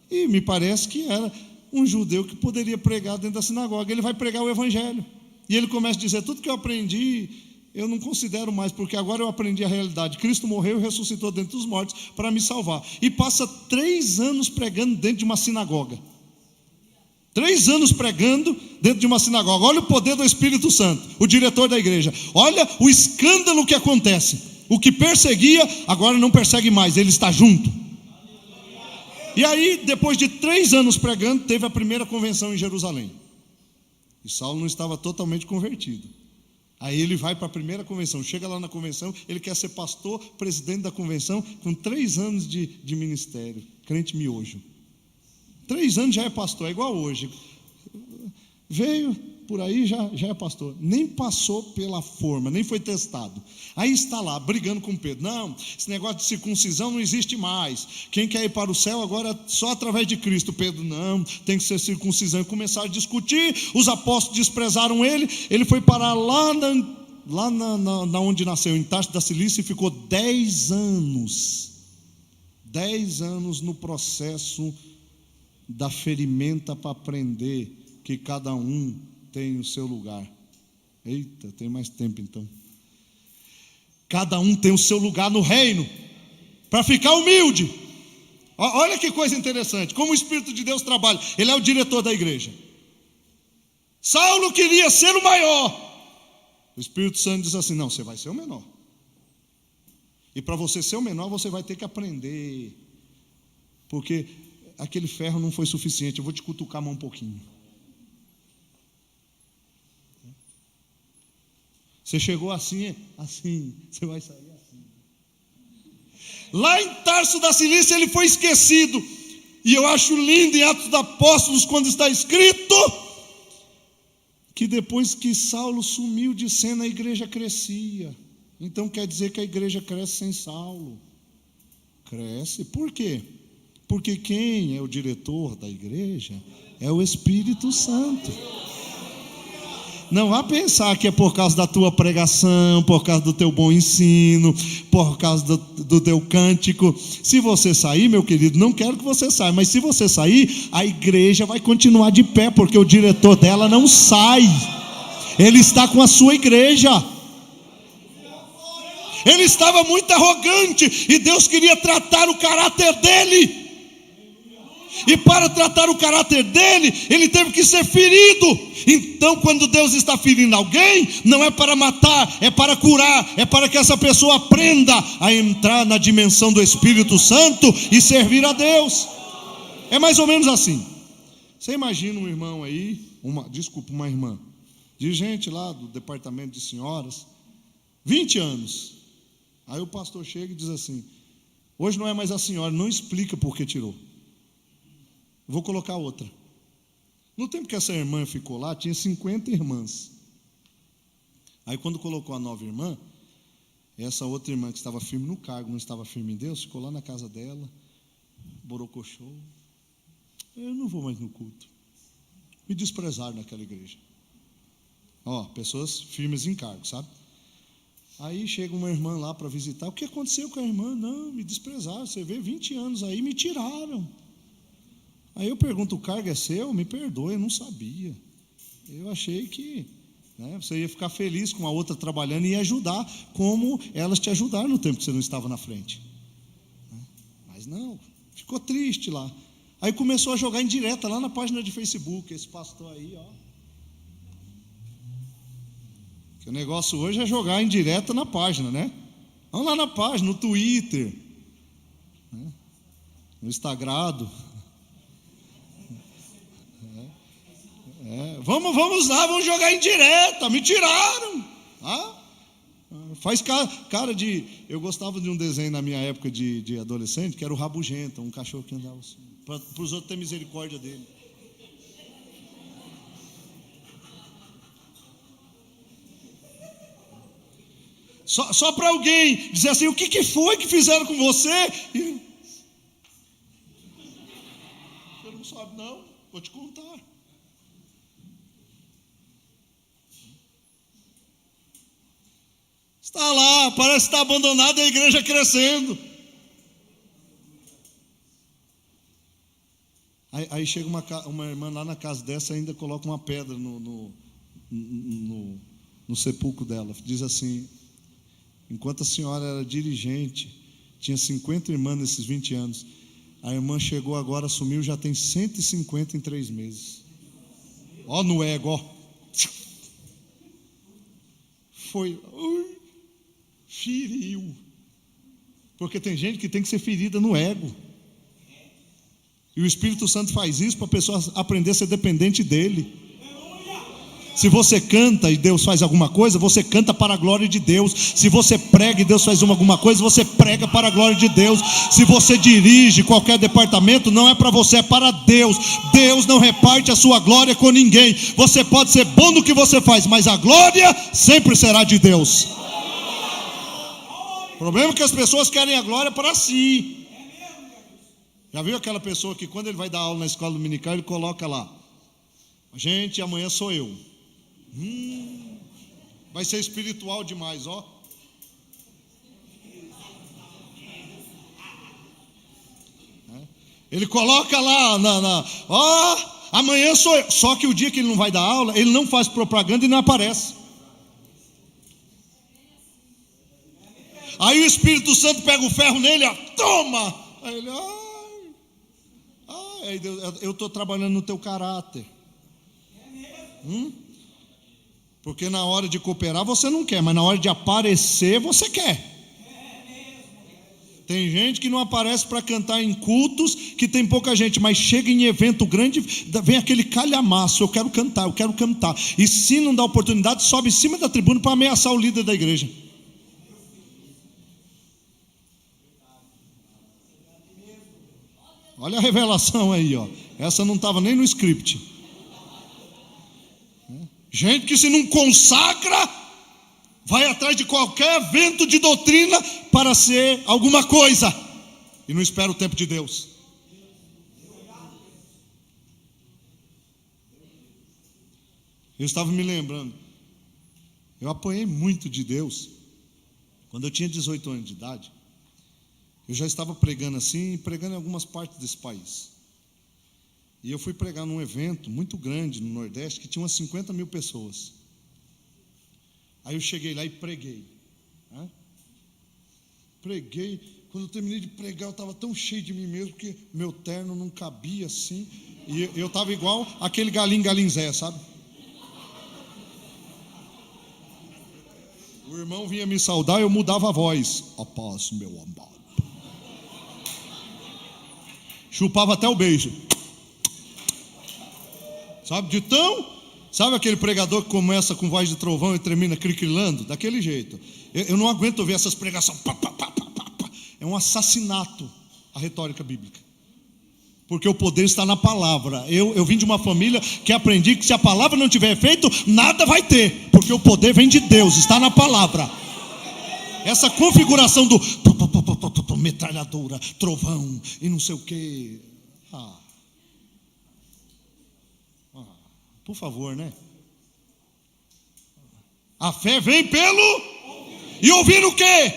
e me parece que era um judeu que poderia pregar dentro da sinagoga. Ele vai pregar o evangelho. E ele começa a dizer: tudo que eu aprendi, eu não considero mais, porque agora eu aprendi a realidade. Cristo morreu e ressuscitou dentre os mortos para me salvar. E passa 3 anos pregando dentro de uma sinagoga. 3 anos pregando dentro de uma sinagoga. Olha o poder do Espírito Santo, o diretor da igreja. Olha o escândalo que acontece. O que perseguia, agora não persegue mais, ele está junto. E aí, depois de 3 anos pregando, teve a primeira convenção em Jerusalém. E Saulo não estava totalmente convertido. Aí ele vai para a primeira convenção, chega lá na convenção, ele quer ser pastor, presidente da convenção, com 3 anos de ministério, crente miojo. 3 anos já é pastor, é igual hoje. Veio por aí, já é pastor. Nem passou pela forma, nem foi testado. Aí está lá, brigando com Pedro. Não, esse negócio de circuncisão não existe mais. Quem quer ir para o céu agora só através de Cristo. Pedro, não, tem que ser circuncisão. E começaram a discutir, os apóstolos desprezaram ele. Ele foi parar lá na onde nasceu, em Tarso da Cilícia, e ficou 10 anos. 10 anos no processo da ferimenta para aprender que cada um tem o seu lugar. Eita, tem mais tempo então. Cada um tem o seu lugar no reino, para ficar humilde. Olha que coisa interessante, como o Espírito de Deus trabalha. Ele é o diretor da igreja. Saulo queria ser o maior. O Espírito Santo diz assim: não, você vai ser o menor. E para você ser o menor, você vai ter que aprender. Porque aquele ferro não foi suficiente, eu vou te cutucar mais um pouquinho. Você chegou assim, você vai sair assim. Lá em Tarso da Cilícia ele foi esquecido. E eu acho lindo em Atos dos Apóstolos, quando está escrito que depois que Saulo sumiu de cena, a igreja crescia. Então quer dizer que a igreja cresce sem Saulo. Cresce, por quê? Porque quem é o diretor da igreja é o Espírito Santo. Não vá pensar que é por causa da tua pregação, por causa do teu bom ensino, por causa do teu cântico. Se você sair, meu querido, não quero que você saia, mas se você sair, a igreja vai continuar de pé, porque o diretor dela não sai. Ele está com a sua igreja. Ele estava muito arrogante e Deus queria tratar o caráter dele. E para tratar o caráter dele, ele teve que ser ferido. Então, quando Deus está ferindo alguém, não é para matar, é para curar, é para que essa pessoa aprenda a entrar na dimensão do Espírito Santo e servir a Deus. É mais ou menos assim. Você imagina um irmão aí, uma irmã, dirigente lá do departamento de senhoras, 20 anos. Aí o pastor chega e diz assim: hoje não é mais a senhora, não explica por que tirou. Vou colocar outra. No tempo que essa irmã ficou lá, tinha 50 irmãs. Aí quando colocou a nova irmã, essa outra irmã que estava firme no cargo, não estava firme em Deus, ficou lá na casa dela, borocochô. Eu não vou mais no culto. Me desprezaram naquela igreja. Pessoas firmes em cargo, sabe? Aí chega uma irmã lá para visitar. O que aconteceu com a irmã? Não, me desprezaram. Você vê 20 anos aí, me tiraram. Aí eu pergunto, o cargo é seu? Me perdoe, eu não sabia. Eu achei que você ia ficar feliz com a outra trabalhando e ia ajudar, como elas te ajudaram no tempo que você não estava na frente. Mas não, ficou triste lá. Aí começou a jogar indireta lá na página de Facebook, esse pastor aí, Que o negócio hoje é jogar indireta na página, né? Vamos lá na página, no Twitter, no Instagram. Vamos lá, vamos jogar indireta. Me tiraram. Faz cara de... Eu gostava de um desenho na minha época de adolescente, que era o Rabugento, um cachorro que andava assim, para os outros terem misericórdia dele. Só para alguém dizer assim, o que foi que fizeram com você? Você não sabe não, vou te contar. Está lá, parece que está abandonado e a igreja crescendo. Aí chega uma irmã lá na casa dessa e ainda coloca uma pedra no sepulcro dela. Diz assim, enquanto a senhora era dirigente, tinha 50 irmãs nesses 20 anos. A irmã chegou agora, assumiu, já tem 150 em 3 meses. No ego, Foi... feriu. Porque tem gente que tem que ser ferida no ego. E o Espírito Santo faz isso para a pessoa aprender a ser dependente dele. Se você canta e Deus faz alguma coisa, você canta para a glória de Deus. Se você prega e Deus faz alguma coisa, você prega para a glória de Deus. Se você dirige qualquer departamento, não é para você, é para Deus. Deus não reparte a sua glória com ninguém. Você pode ser bom no que você faz, mas a glória sempre será de Deus. O problema é que as pessoas querem a glória para si. Já viu aquela pessoa que quando ele vai dar aula na escola dominical, ele coloca lá, gente, amanhã sou eu. Vai ser espiritual demais, Ele coloca lá, amanhã sou eu. Só que o dia que ele não vai dar aula, ele não faz propaganda e não aparece. Aí o Espírito Santo pega o ferro nele, toma! Aí ele, aí Deus, eu estou trabalhando no teu caráter. Porque na hora de cooperar você não quer, mas na hora de aparecer você quer. Tem gente que não aparece para cantar em cultos, que tem pouca gente, mas chega em evento grande, vem aquele calhamaço, eu quero cantar. E se não dá oportunidade, sobe em cima da tribuna para ameaçar o líder da igreja. Olha a revelação aí, essa não estava nem no script. Gente que se não consagra, vai atrás de qualquer vento de doutrina para ser alguma coisa, e não espera o tempo de Deus. Eu estava me lembrando, eu apanhei muito de Deus, quando eu tinha 18 anos de idade. Eu já estava pregando assim, pregando em algumas partes desse país. E eu fui pregar num evento muito grande no Nordeste, que tinha umas 50 mil pessoas. Aí eu cheguei lá e preguei. Preguei. Quando eu terminei de pregar, eu estava tão cheio de mim mesmo, que meu terno não cabia assim. E eu estava igual aquele galinzé, sabe? O irmão vinha me saudar, eu mudava a voz. A paz, meu amado. Chupava até o beijo. Sabe aquele pregador que começa com voz de trovão e termina crinquilando? Daquele jeito. Eu não aguento ouvir essas pregações. É um assassinato a retórica bíblica. Porque o poder está na palavra. Eu vim de uma família que aprendi que se a palavra não tiver efeito, nada vai ter. Porque o poder vem de Deus, está na palavra. Essa configuração do metralhadora, trovão e não sei o quê. Por favor, né? A fé vem pelo e ouvir o quê?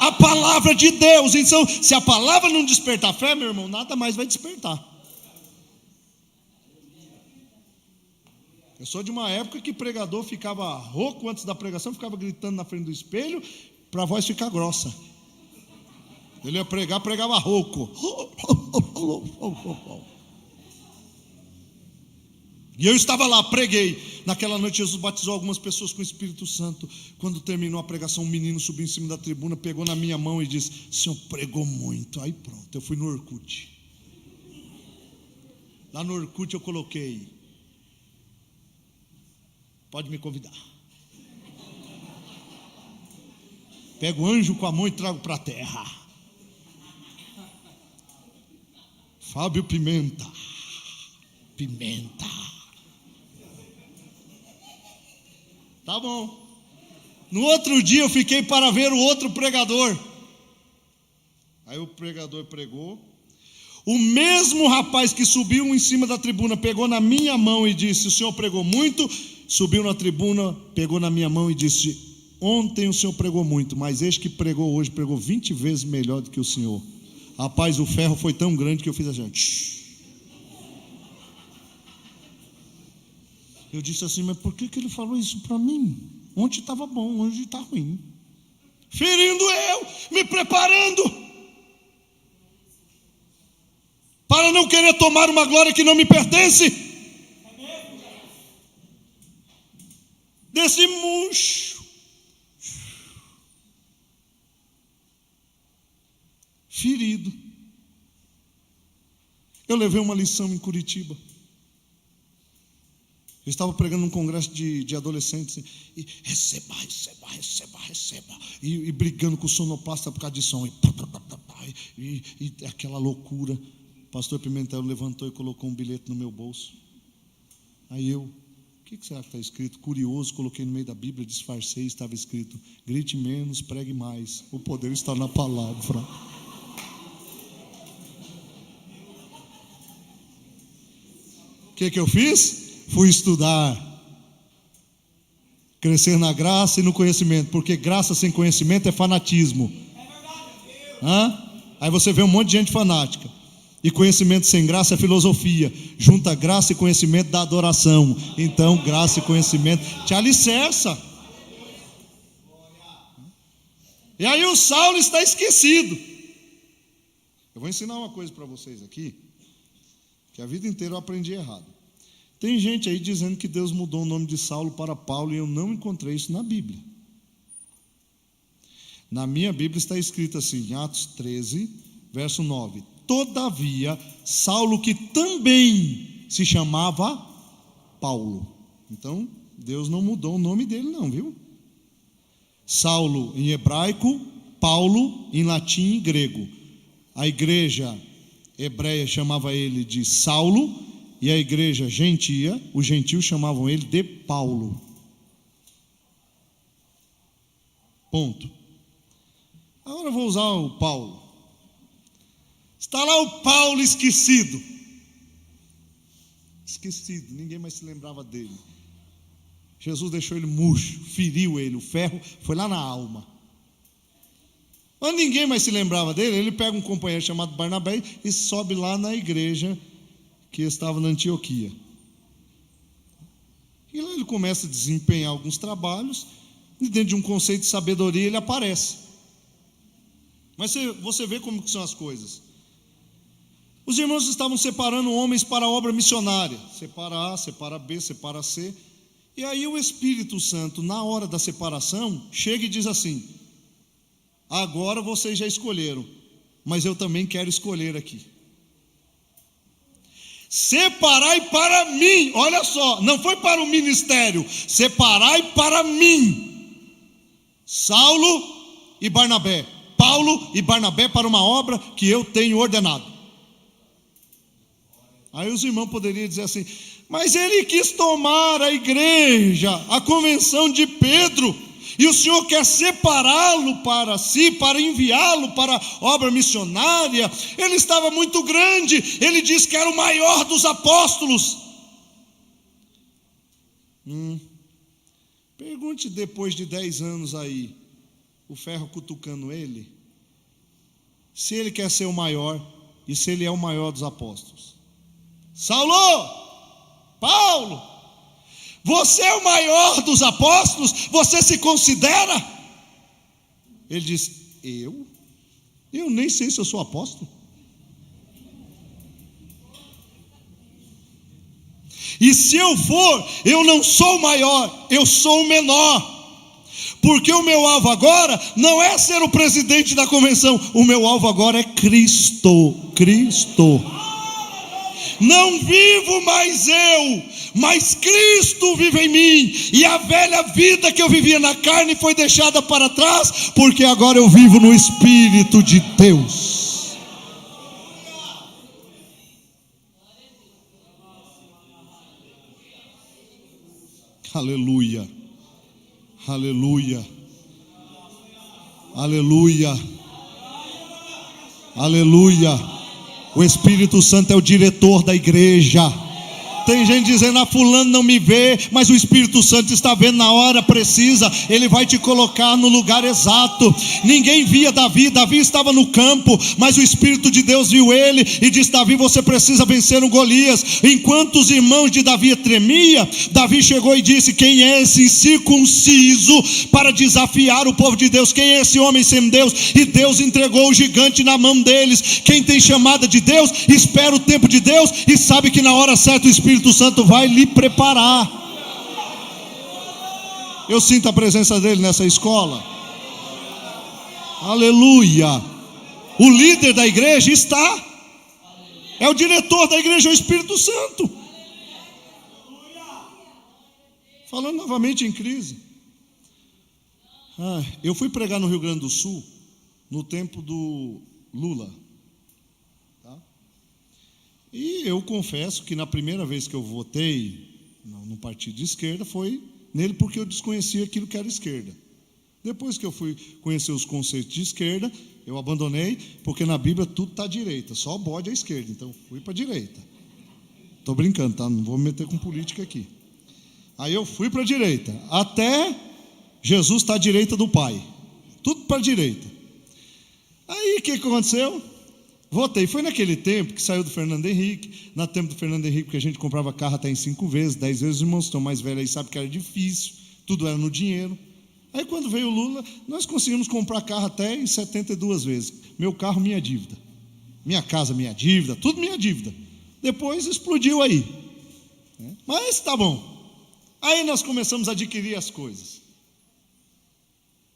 A palavra de Deus. Então, se a palavra não despertar a fé, meu irmão, nada mais vai despertar. Eu sou de uma época que pregador ficava rouco antes da pregação, ficava gritando na frente do espelho para a voz ficar grossa. Ele ia pregar, pregava rouco. E eu estava lá, preguei. Naquela noite Jesus batizou algumas pessoas com o Espírito Santo. Quando terminou a pregação, um menino subiu em cima da tribuna, pegou na minha mão e disse: "O senhor pregou muito". Aí pronto, eu fui no Orkut. Lá no Orkut eu coloquei: "Pode me convidar. Pego o anjo com a mão e trago para a terra. Fábio Pimenta. Tá bom. No outro dia eu fiquei para ver o outro pregador. Aí o pregador pregou. O mesmo rapaz que subiu em cima da tribuna pegou na minha mão e disse: "O senhor pregou muito". Subiu na tribuna, pegou na minha mão e disse: "Ontem o senhor pregou muito, mas este que pregou hoje pregou 20 vezes melhor do que o senhor". Rapaz, o ferro foi tão grande que eu fiz assim. Eu disse assim: "Mas por que ele falou isso para mim? Ontem estava bom, hoje está ruim". Ferindo eu, me preparando para não querer tomar uma glória que não me pertence. Desse murcho. Ferido. Eu levei uma lição em Curitiba. Eu estava pregando num congresso de adolescentes e receba. E brigando com o sonoplasta por causa de som. E aquela loucura. O pastor Pimentel levantou e colocou um bilhete no meu bolso. Aí eu: "O que será que está escrito?" Curioso, coloquei no meio da Bíblia, disfarcei, estava escrito: "Grite menos, pregue mais. O poder está na palavra". O que eu fiz? Fui estudar, crescer na graça e no conhecimento, porque graça sem conhecimento é fanatismo. Aí você vê um monte de gente fanática. E conhecimento sem graça é filosofia. Junta graça e conhecimento da adoração. Então graça e conhecimento te alicerça. E aí o Saulo está esquecido. Eu vou ensinar uma coisa para vocês aqui, que a vida inteira eu aprendi errado. Tem gente aí dizendo que Deus mudou o nome de Saulo para Paulo, e eu não encontrei isso na Bíblia. Na minha Bíblia está escrito assim, em Atos 13, verso 9: "Todavia, Saulo, que também se chamava Paulo". Então, Deus não mudou o nome dele não, viu? Saulo em hebraico, Paulo em latim e grego. A igreja hebreia chamava ele de Saulo, e a igreja gentia, os gentios chamavam ele de Paulo. Ponto. Agora eu vou usar o Paulo. Está lá o Paulo esquecido. Esquecido, ninguém mais se lembrava dele. Jesus deixou ele murcho, feriu ele, o ferro foi lá na alma. Mas ninguém mais se lembrava dele. Ele pega um companheiro chamado Barnabé e sobe lá na igreja que estava na Antioquia. E lá ele começa a desempenhar alguns trabalhos, e dentro de um conceito de sabedoria ele aparece. Mas você vê como que são as coisas. Os irmãos estavam separando homens para a obra missionária. Separa A, separa B, separa C. E aí o Espírito Santo, na hora da separação, chega e diz assim: "Agora vocês já escolheram, mas eu também quero escolher aqui. Separai para mim", olha só, não foi para o ministério, separai para mim Saulo e Barnabé, Paulo e Barnabé para uma obra que eu tenho ordenado. Aí os irmãos poderiam dizer assim: "Mas ele quis tomar a igreja, a convenção de Pedro, E o Senhor quer separá-lo para si, para enviá-lo para a obra missionária. Ele estava muito grande, ele disse que era o maior dos apóstolos. Pergunte depois de 10 anos aí, o ferro cutucando ele, se ele quer ser o maior e se ele é o maior dos apóstolos. Saulo, Paulo, você é o maior dos apóstolos? Você se considera? Ele diz, eu nem sei se eu sou apóstolo. E se eu for, eu não sou o maior, eu sou o menor. Porque o meu alvo agora não é ser o presidente da convenção, o meu alvo agora é Cristo. Não vivo mais eu, mas Cristo vive em mim. E a velha vida que eu vivia na carne foi deixada para trás, porque agora eu vivo no Espírito de Deus. Aleluia, aleluia, aleluia, aleluia. O Espírito Santo é o diretor da igreja. Tem gente dizendo, fulano não me vê, mas o Espírito Santo está vendo na hora precisa, ele vai te colocar no lugar exato. Ninguém via Davi estava no campo, mas o Espírito de Deus viu ele e disse, Davi, você precisa vencer o Golias. Enquanto os irmãos de Davi tremiam, Davi chegou e disse, quem é esse incircunciso para desafiar o povo de Deus? Quem é esse homem sem Deus? E Deus entregou o gigante na mão deles. Quem tem chamada de Deus, espera o tempo de Deus e sabe que na hora certa o Espírito Santo vai lhe preparar. Eu sinto a presença dele nessa escola. Aleluia. O líder da igreja está, é o diretor da igreja, é o Espírito Santo. Falando novamente em crise. Eu fui pregar no Rio Grande do Sul no tempo do Lula. E eu confesso que na primeira vez que eu votei no partido de esquerda foi nele porque eu desconhecia aquilo que era esquerda. Depois que eu fui conhecer os conceitos de esquerda, eu abandonei, porque na Bíblia tudo está à direita, só o bode é à esquerda, então fui para a direita. Estou brincando, tá? Não vou me meter com política aqui. Aí eu fui para a direita, até Jesus está à direita do Pai, tudo para a direita. Aí o que aconteceu? Votei, foi naquele tempo que saiu do Fernando Henrique, no tempo do Fernando Henrique, que a gente comprava carro até em 5 vezes, 10 vezes, os irmãos estão mais velhos aí, sabem que era difícil, tudo era no dinheiro. Aí quando veio o Lula, nós conseguimos comprar carro até em 72 vezes, meu carro, minha dívida, minha casa, minha dívida, tudo minha dívida. Depois explodiu aí, mas tá bom. Aí nós começamos a adquirir as coisas,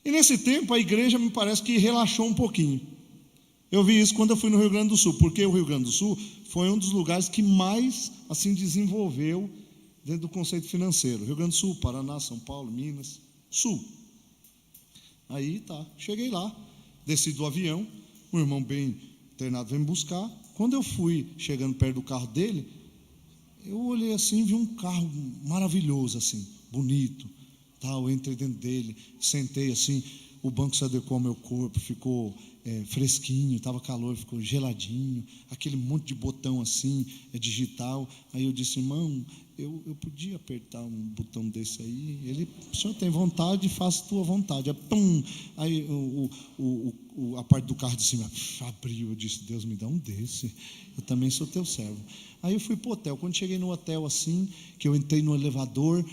e nesse tempo a igreja me parece que relaxou um pouquinho. Eu vi isso quando eu fui no Rio Grande do Sul, porque o Rio Grande do Sul foi um dos lugares que mais assim desenvolveu dentro do conceito financeiro. Rio Grande do Sul, Paraná, São Paulo, Minas, Sul. Aí tá, cheguei lá, desci do avião, um irmão bem internado veio me buscar. Quando eu fui chegando perto do carro dele, eu olhei assim, vi um carro maravilhoso assim, bonito, tal. Eu entrei dentro dele, sentei assim, o banco se adequou ao meu corpo, ficou fresquinho, estava calor, ficou geladinho, aquele monte de botão assim, digital. Aí eu disse, irmão, eu podia apertar um botão desse aí? Ele, o senhor tem vontade, faça a tua vontade. Aí, pum, aí a parte do carro de cima abriu. Eu disse, Deus, me dá um desse, eu também sou teu servo. Aí eu fui para o hotel. Quando cheguei no hotel assim, que eu entrei no elevador,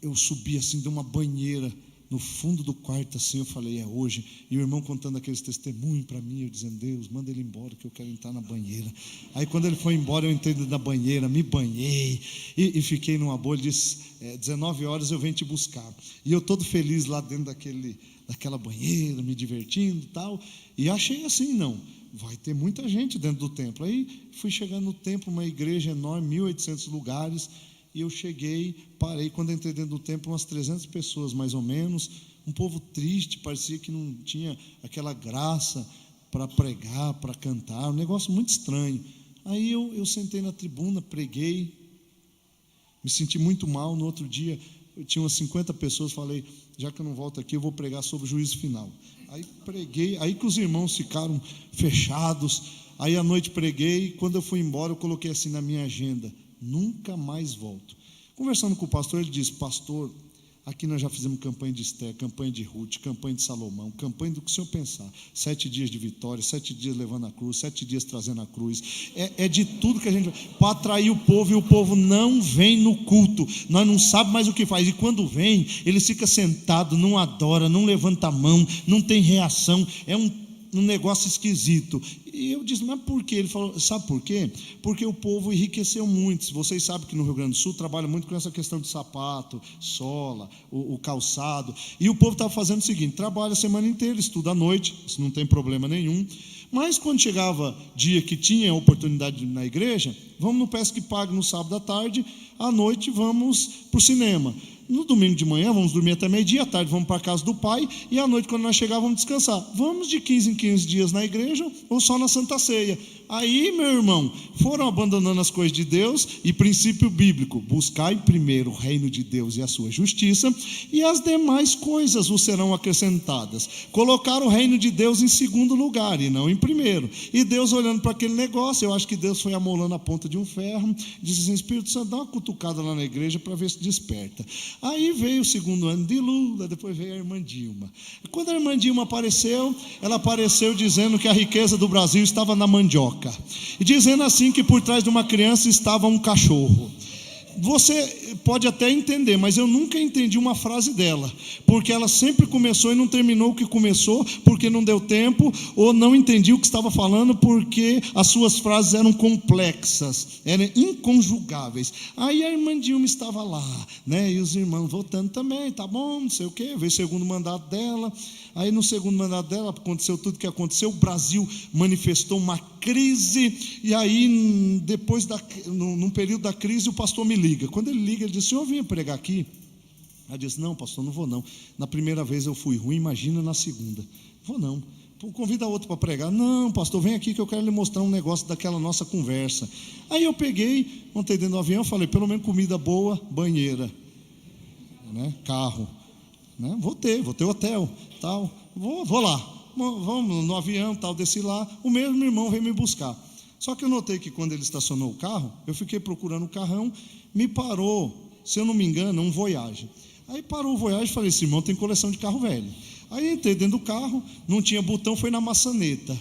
eu subi assim, de uma banheira no fundo do quarto assim, eu falei, é hoje. E o irmão contando aqueles testemunhos para mim, eu dizendo, Deus, manda ele embora que eu quero entrar na banheira. Aí quando ele foi embora, eu entrei dentro da banheira, me banhei e fiquei numa boa. Ele disse, 19 horas eu venho te buscar. E eu todo feliz lá dentro daquela banheira, me divertindo e tal. E achei assim, não, vai ter muita gente dentro do templo. Aí fui chegando no templo, uma igreja enorme, 1.800 lugares. E eu cheguei, parei, quando entrei dentro do templo, umas 300 pessoas mais ou menos, um povo triste, parecia que não tinha aquela graça para pregar, para cantar, um negócio muito estranho. Aí eu sentei na tribuna, preguei, me senti muito mal. No outro dia, eu tinha umas 50 pessoas, falei, já que eu não volto aqui, eu vou pregar sobre o juízo final. Aí preguei, aí que os irmãos ficaram fechados, aí à noite preguei, quando eu fui embora, eu coloquei assim na minha agenda, nunca mais volto. Conversando com o pastor, ele disse, pastor, aqui nós já fizemos campanha de Esther, campanha de Ruth, campanha de Salomão, campanha do que o senhor pensar. 7 dias de vitória, 7 dias levando a cruz, 7 dias trazendo a cruz. É de tudo que a gente... para atrair o povo, e o povo não vem no culto. Nós não sabemos mais o que faz. E quando vem, ele fica sentado, não adora, não levanta a mão, não tem reação. É um negócio esquisito. E eu disse, mas por quê? Ele falou, sabe por quê? Porque o povo enriqueceu muito. Vocês sabem que no Rio Grande do Sul trabalha muito com essa questão de sapato, sola, o calçado. E o povo estava fazendo o seguinte, trabalha a semana inteira, estuda à noite, isso não tem problema nenhum. Mas quando chegava dia que tinha oportunidade na igreja, vamos no Pesca e Pague no sábado à tarde, à noite vamos para o cinema. No domingo de manhã, vamos dormir até meio-dia, à tarde vamos para a casa do pai, e à noite, quando nós chegar, vamos descansar. Vamos de 15 em 15 dias na igreja, ou só na Santa Ceia. Aí, meu irmão, foram abandonando as coisas de Deus, e princípio bíblico, buscai primeiro o reino de Deus e a sua justiça, e as demais coisas vos serão acrescentadas. Colocaram o reino de Deus em segundo lugar, e não em primeiro. E Deus olhando para aquele negócio, eu acho que Deus foi amolando a ponta de um ferro, disse assim, Espírito Santo, dá uma cutucada lá na igreja, para ver se desperta. Aí veio o segundo ano de Lula, depois veio a irmã Dilma. Quando a irmã Dilma apareceu, ela apareceu dizendo que a riqueza do Brasil estava na mandioca. E dizendo assim que por trás de uma criança estava um cachorro. Você pode até entender, mas eu nunca entendi uma frase dela, porque ela sempre começou e não terminou o que começou, porque não deu tempo, ou não entendi o que estava falando, porque as suas frases eram complexas, eram inconjugáveis. Aí a irmã Dilma estava lá, né? E os irmãos votando também, tá bom, não sei o quê, veio o segundo mandato dela. Aí no segundo mandato dela aconteceu tudo o que aconteceu, o Brasil manifestou uma crise, e aí depois, num período da crise, o pastor me liga. Quando ele liga, ele diz, senhor, eu vim pregar aqui. Eu disse, não, pastor, não vou não. Na primeira vez eu fui ruim, imagina na segunda. Vou não. Convida outro para pregar. Não, pastor, vem aqui que eu quero lhe mostrar um negócio daquela nossa conversa. Aí eu peguei, montei dentro do avião, falei, pelo menos comida boa, banheira, né? Carro, né? Vou ter hotel, tal. Vou lá, vamos no avião, tal, desci lá. O mesmo irmão veio me buscar. Só que eu notei que quando ele estacionou o carro, eu fiquei procurando o carrão, me parou, se eu não me engano, um Voyage. Aí parou o Voyage e falei, esse irmão tem coleção de carro velho. Aí entrei dentro do carro, não tinha botão, foi na maçaneta.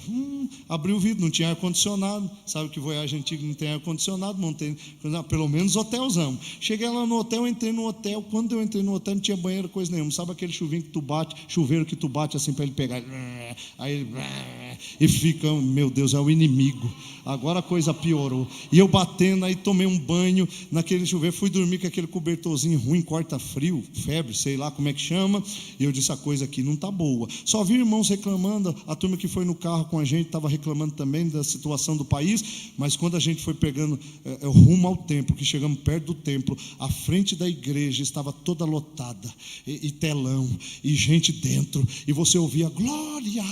Abri o vidro, não tinha ar-condicionado. Sabe que Voyage antigo não tem ar-condicionado, montei, pelo menos hotelzão. Cheguei lá no hotel, entrei no hotel. Quando eu entrei no hotel, não tinha banheiro, coisa nenhuma. Sabe aquele chuveiro que tu bate assim para ele pegar? Aí ele e fica, meu Deus, é o inimigo. Agora a coisa piorou. E eu batendo, aí tomei um banho naquele chuveiro, fui dormir com aquele cobertorzinho ruim, corta frio, febre, sei lá como é que chama. E eu disse, a coisa aqui não está boa. Só vi irmãos reclamando, a turma que foi no carro com a gente estava reclamando também da situação do país, mas quando a gente foi pegando rumo ao templo, que chegamos perto do templo, a frente da igreja estava toda lotada, e telão, e gente dentro, e você ouvia, glória,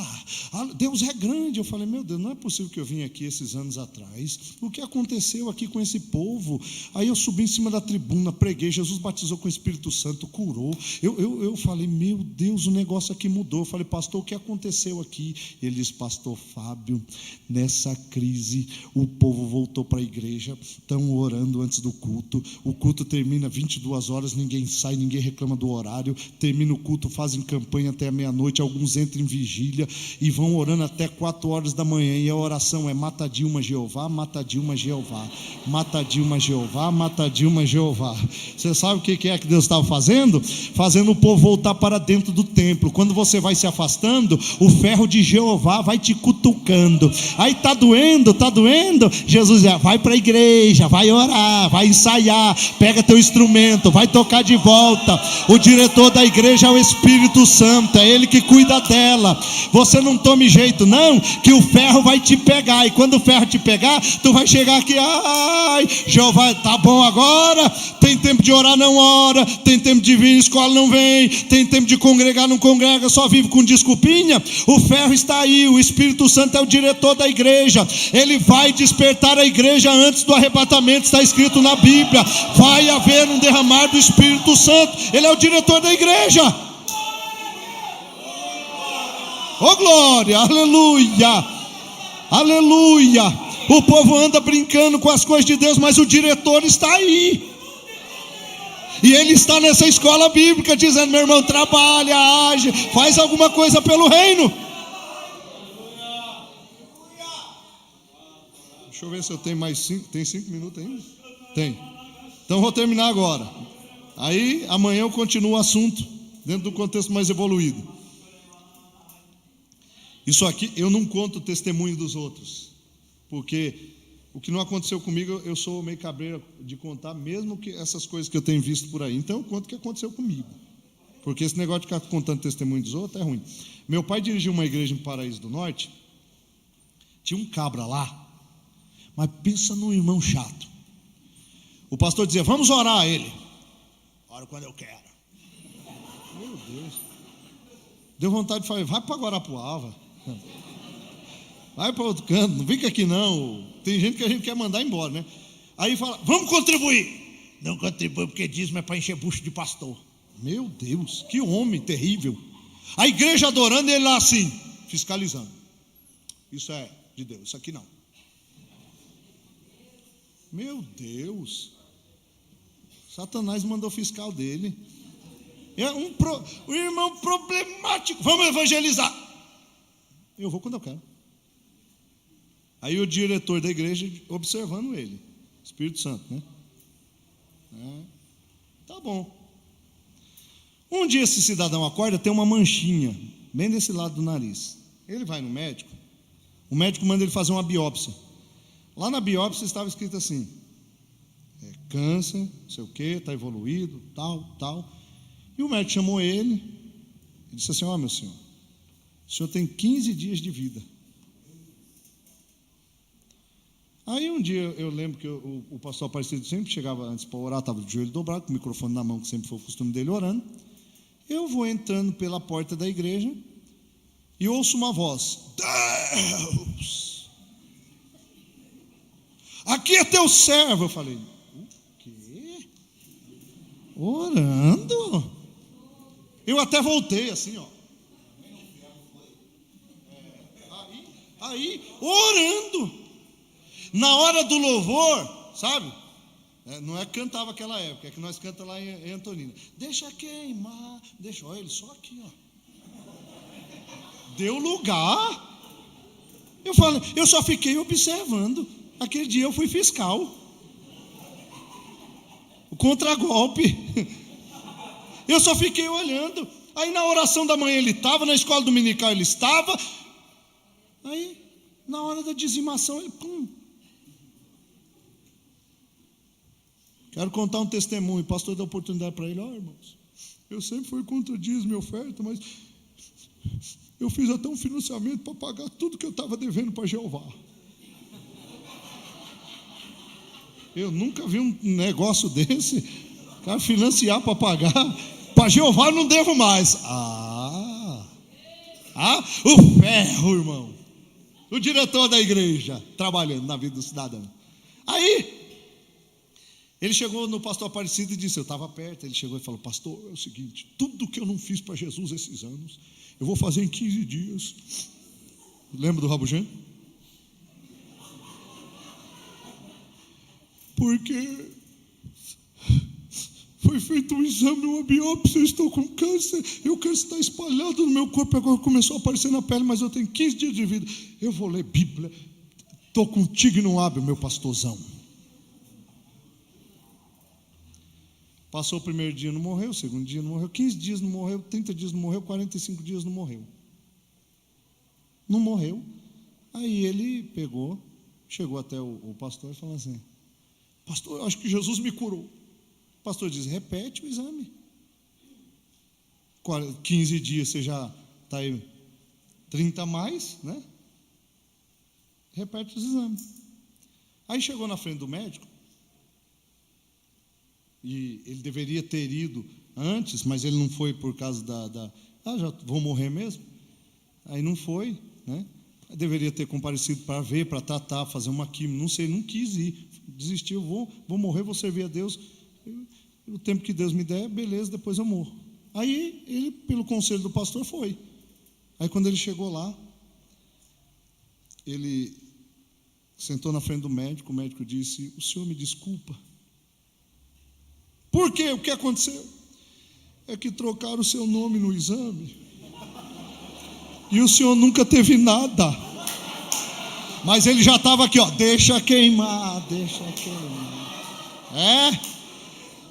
Deus é grande. Eu falei, meu Deus, não é possível que eu vim aqui esses anos atrás, o que aconteceu aqui com esse povo? Aí eu subi em cima da tribuna, preguei, Jesus batizou com o Espírito Santo, curou, eu falei, meu Deus, o negócio aqui mudou. Eu falei, pastor, o que aconteceu aqui? Ele disse, pastor Fábio, nessa crise o povo voltou para a igreja, estão orando antes do culto, o culto termina 22 horas, ninguém sai, ninguém reclama do horário, termina o culto, fazem campanha até a meia-noite, alguns entram em vigília e vão orando até 4 horas da manhã, e a oração é mata Dilma Jeová, mata Dilma Jeová, mata Dilma Jeová, mata Dilma Jeová. Você sabe o que é que Deus estava fazendo? Fazendo o povo voltar para dentro do templo. Quando você vai se afastando, o ferro de Jeová vai te cutucando. Aí está doendo, Jesus diz, vai para a igreja, vai orar, vai ensaiar, pega teu instrumento, vai tocar de volta. O diretor da igreja é o Espírito Santo, é ele que cuida dela. Você não tome jeito não, que o ferro vai te pegar, e quando o ferro ferro te pegar, tu vai chegar aqui, ai, Jeová, tá bom agora, tem tempo de orar, não ora, tem tempo de vir em escola, não vem, tem tempo de congregar, não congrega, só vive com desculpinha. O ferro está aí, o Espírito Santo é o diretor da igreja, ele vai despertar a igreja antes do arrebatamento, está escrito na Bíblia, vai haver um derramar do Espírito Santo, ele é o diretor da igreja. Oh glória, aleluia, aleluia. O povo anda brincando com as coisas de Deus, mas o diretor está aí, e ele está nessa escola bíblica dizendo: meu irmão, trabalha, age, faz alguma coisa pelo reino. Deixa eu ver se eu tenho mais 5. Tem 5 minutos ainda? Tem. Então vou terminar agora. Aí amanhã eu continuo o assunto dentro do contexto mais evoluído. Isso aqui eu não conto o testemunho dos outros, porque o que não aconteceu comigo eu sou meio cabreiro de contar, mesmo que essas coisas que eu tenho visto por aí. Então eu conto o que aconteceu comigo, porque esse negócio de ficar contando testemunho dos outros é ruim. Meu pai dirigiu uma igreja em Paraíso do Norte, tinha um cabra lá, mas pensa num irmão chato. O pastor dizia: vamos orar a ele. Oro quando eu quero. Meu Deus. Deu vontade de falar: vai para Guarapuava, vai para outro canto, não fica aqui não. Tem gente que a gente quer mandar embora, né? Aí fala: vamos contribuir. Não contribui porque dízimo é para encher bucho de pastor. Meu Deus, que homem terrível. A igreja adorando, ele lá assim, fiscalizando. Isso é de Deus, isso aqui não. Meu Deus, Satanás mandou fiscal dele. É um irmão problemático. Vamos evangelizar. Eu vou quando eu quero. Aí o diretor da igreja observando ele, Espírito Santo, né? Tá bom. Um dia esse cidadão acorda, tem uma manchinha bem desse lado do nariz. Ele vai no médico, o médico manda ele fazer uma biópsia. Lá na biópsia estava escrito assim: câncer, não sei o que, está evoluído, tal. E o médico chamou ele e disse assim: ó, meu senhor, o senhor tem 15 dias de vida. Aí um dia eu lembro que o pastor Aparecido sempre chegava antes para orar, estava de joelho dobrado, com o microfone na mão, que sempre foi o costume dele, orando. Eu vou entrando pela porta da igreja e ouço uma voz: Deus, aqui é teu servo. Eu falei: o quê? Orando? Eu até voltei assim, ó. Aí, orando. Na hora do louvor, sabe? Não é que cantava aquela época, é que nós cantamos lá em Antonina. Deixa queimar, deixa, olha ele só aqui, ó. Deu lugar. Eu falei, eu só fiquei observando. Aquele dia eu fui fiscal. O contragolpe. Eu só fiquei olhando. Aí na oração da manhã ele estava, na escola dominical ele estava. Aí, na hora da dizimação, ele pum. Quero contar um testemunho. O pastor deu oportunidade para ele: ó, irmãos, eu sempre fui contra dízimo e oferta, mas eu fiz até um financiamento para pagar tudo que eu estava devendo para Jeová. Eu nunca vi um negócio desse. Cara, financiar para pagar. Para Jeová não devo mais. O ferro, irmão. O diretor da igreja trabalhando na vida do cidadão. Aí ele chegou no pastor Aparecido e disse: eu estava perto. Ele chegou e falou: pastor, é o seguinte, tudo que eu não fiz para Jesus esses anos, eu vou fazer em 15 dias. Lembra do rabugento? Porque foi feito um exame, uma biópsia, eu estou com câncer, e o câncer está espalhado no meu corpo, agora começou a aparecer na pele, mas eu tenho 15 dias de vida. Eu vou ler Bíblia, estou contigo e não abre, meu pastorzão. Passou o primeiro dia, não morreu, o segundo dia não morreu, 15 dias não morreu, 30 dias não morreu, 45 dias não morreu. Não morreu. Aí ele pegou, chegou até o pastor e falou assim: pastor, eu acho que Jesus me curou. O pastor diz: repete o exame. 15 dias você já está aí 30 a mais, né? Repete os exames. Aí chegou na frente do médico, e ele deveria ter ido antes, mas ele não foi por causa já vou morrer mesmo. Aí não foi, né? Deveria ter comparecido para ver, para tratar, fazer uma quimio, não sei, não quis ir, desistiu, vou morrer, vou servir a Deus, o tempo que Deus me der, beleza, depois eu morro. Aí ele, pelo conselho do pastor, foi. Aí quando ele chegou lá, ele sentou na frente do médico, o médico disse: o senhor me desculpa. Por quê? O que aconteceu? É que trocaram o seu nome no exame e o senhor nunca teve nada. Mas ele já estava aqui, ó, deixa queimar.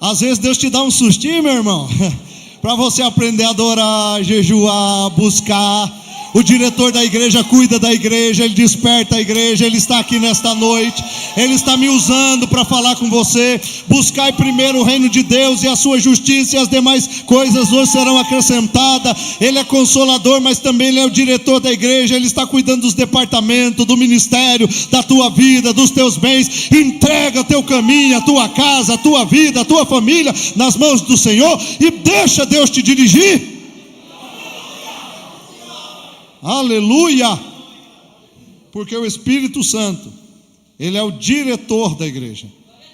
Às vezes Deus te dá um sustinho, meu irmão, para você aprender a adorar, jejuar, buscar. O diretor da igreja cuida da igreja, ele desperta a igreja, ele está aqui nesta noite, ele está me usando para falar com você. Buscai primeiro o reino de Deus e a sua justiça, e as demais coisas vos serão acrescentadas. Ele é consolador, mas também ele é o diretor da igreja, ele está cuidando dos departamentos, do ministério, da tua vida, dos teus bens. Entrega o teu caminho, a tua casa, a tua vida, a tua família nas mãos do Senhor e deixa Deus te dirigir. Aleluia! Porque o Espírito Santo, ele é o diretor da igreja,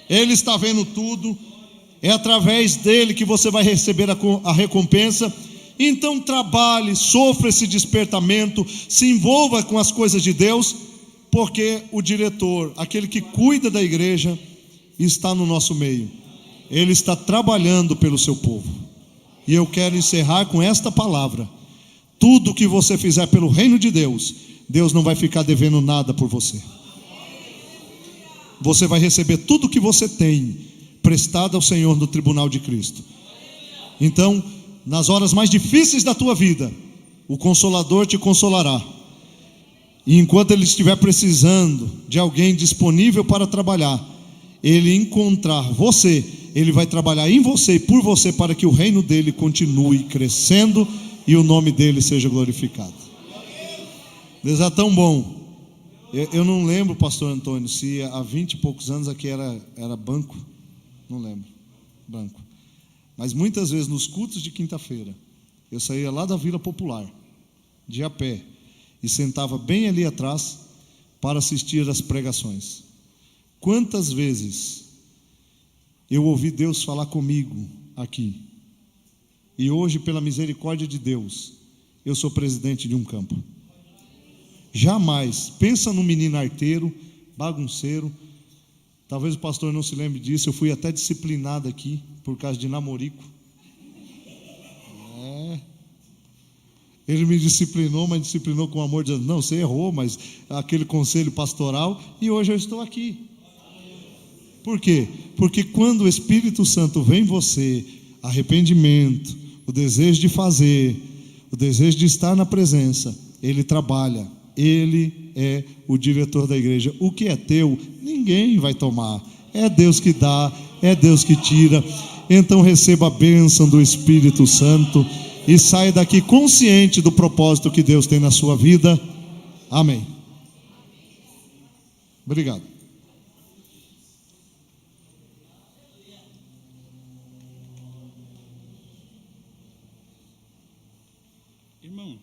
ele está vendo tudo, é através dele que você vai receber a recompensa. Então trabalhe, sofra esse despertamento, se envolva com as coisas de Deus, porque o diretor, aquele que cuida da igreja, está no nosso meio, ele está trabalhando pelo seu povo. E eu quero encerrar com esta palavra: tudo que você fizer pelo reino de Deus, Deus não vai ficar devendo nada por você. Você vai receber tudo que você tem prestado ao Senhor no tribunal de Cristo. Então, nas horas mais difíceis da tua vida, o Consolador te consolará. E enquanto ele estiver precisando de alguém disponível para trabalhar, ele encontrar você, ele vai trabalhar em você e por você, para que o reino dele continue crescendo e o nome dele seja glorificado. Deus é tão bom. Eu não lembro, pastor Antônio, se há 20 e poucos anos aqui era banco. Não lembro, banco. Mas muitas vezes nos cultos de quinta-feira, eu saía lá da Vila Popular, de a pé, e sentava bem ali atrás para assistir às pregações. Quantas vezes eu ouvi Deus falar comigo aqui, e hoje, pela misericórdia de Deus, eu sou presidente de um campo. Jamais, pensa num menino arteiro, bagunceiro. Talvez o pastor não se lembre disso, eu fui até disciplinado aqui, por causa de namorico. Ele me disciplinou, mas disciplinou com amor, dizendo: não, você errou, mas aquele conselho pastoral, e hoje eu estou aqui. Por quê? Porque quando o Espírito Santo vem em você, arrependimento, o desejo de fazer, o desejo de estar na presença, ele trabalha, ele é o diretor da igreja. O que é teu, ninguém vai tomar, é Deus que dá, é Deus que tira. Então receba a bênção do Espírito Santo e saia daqui consciente do propósito que Deus tem na sua vida. Amém. Obrigado. Irmão,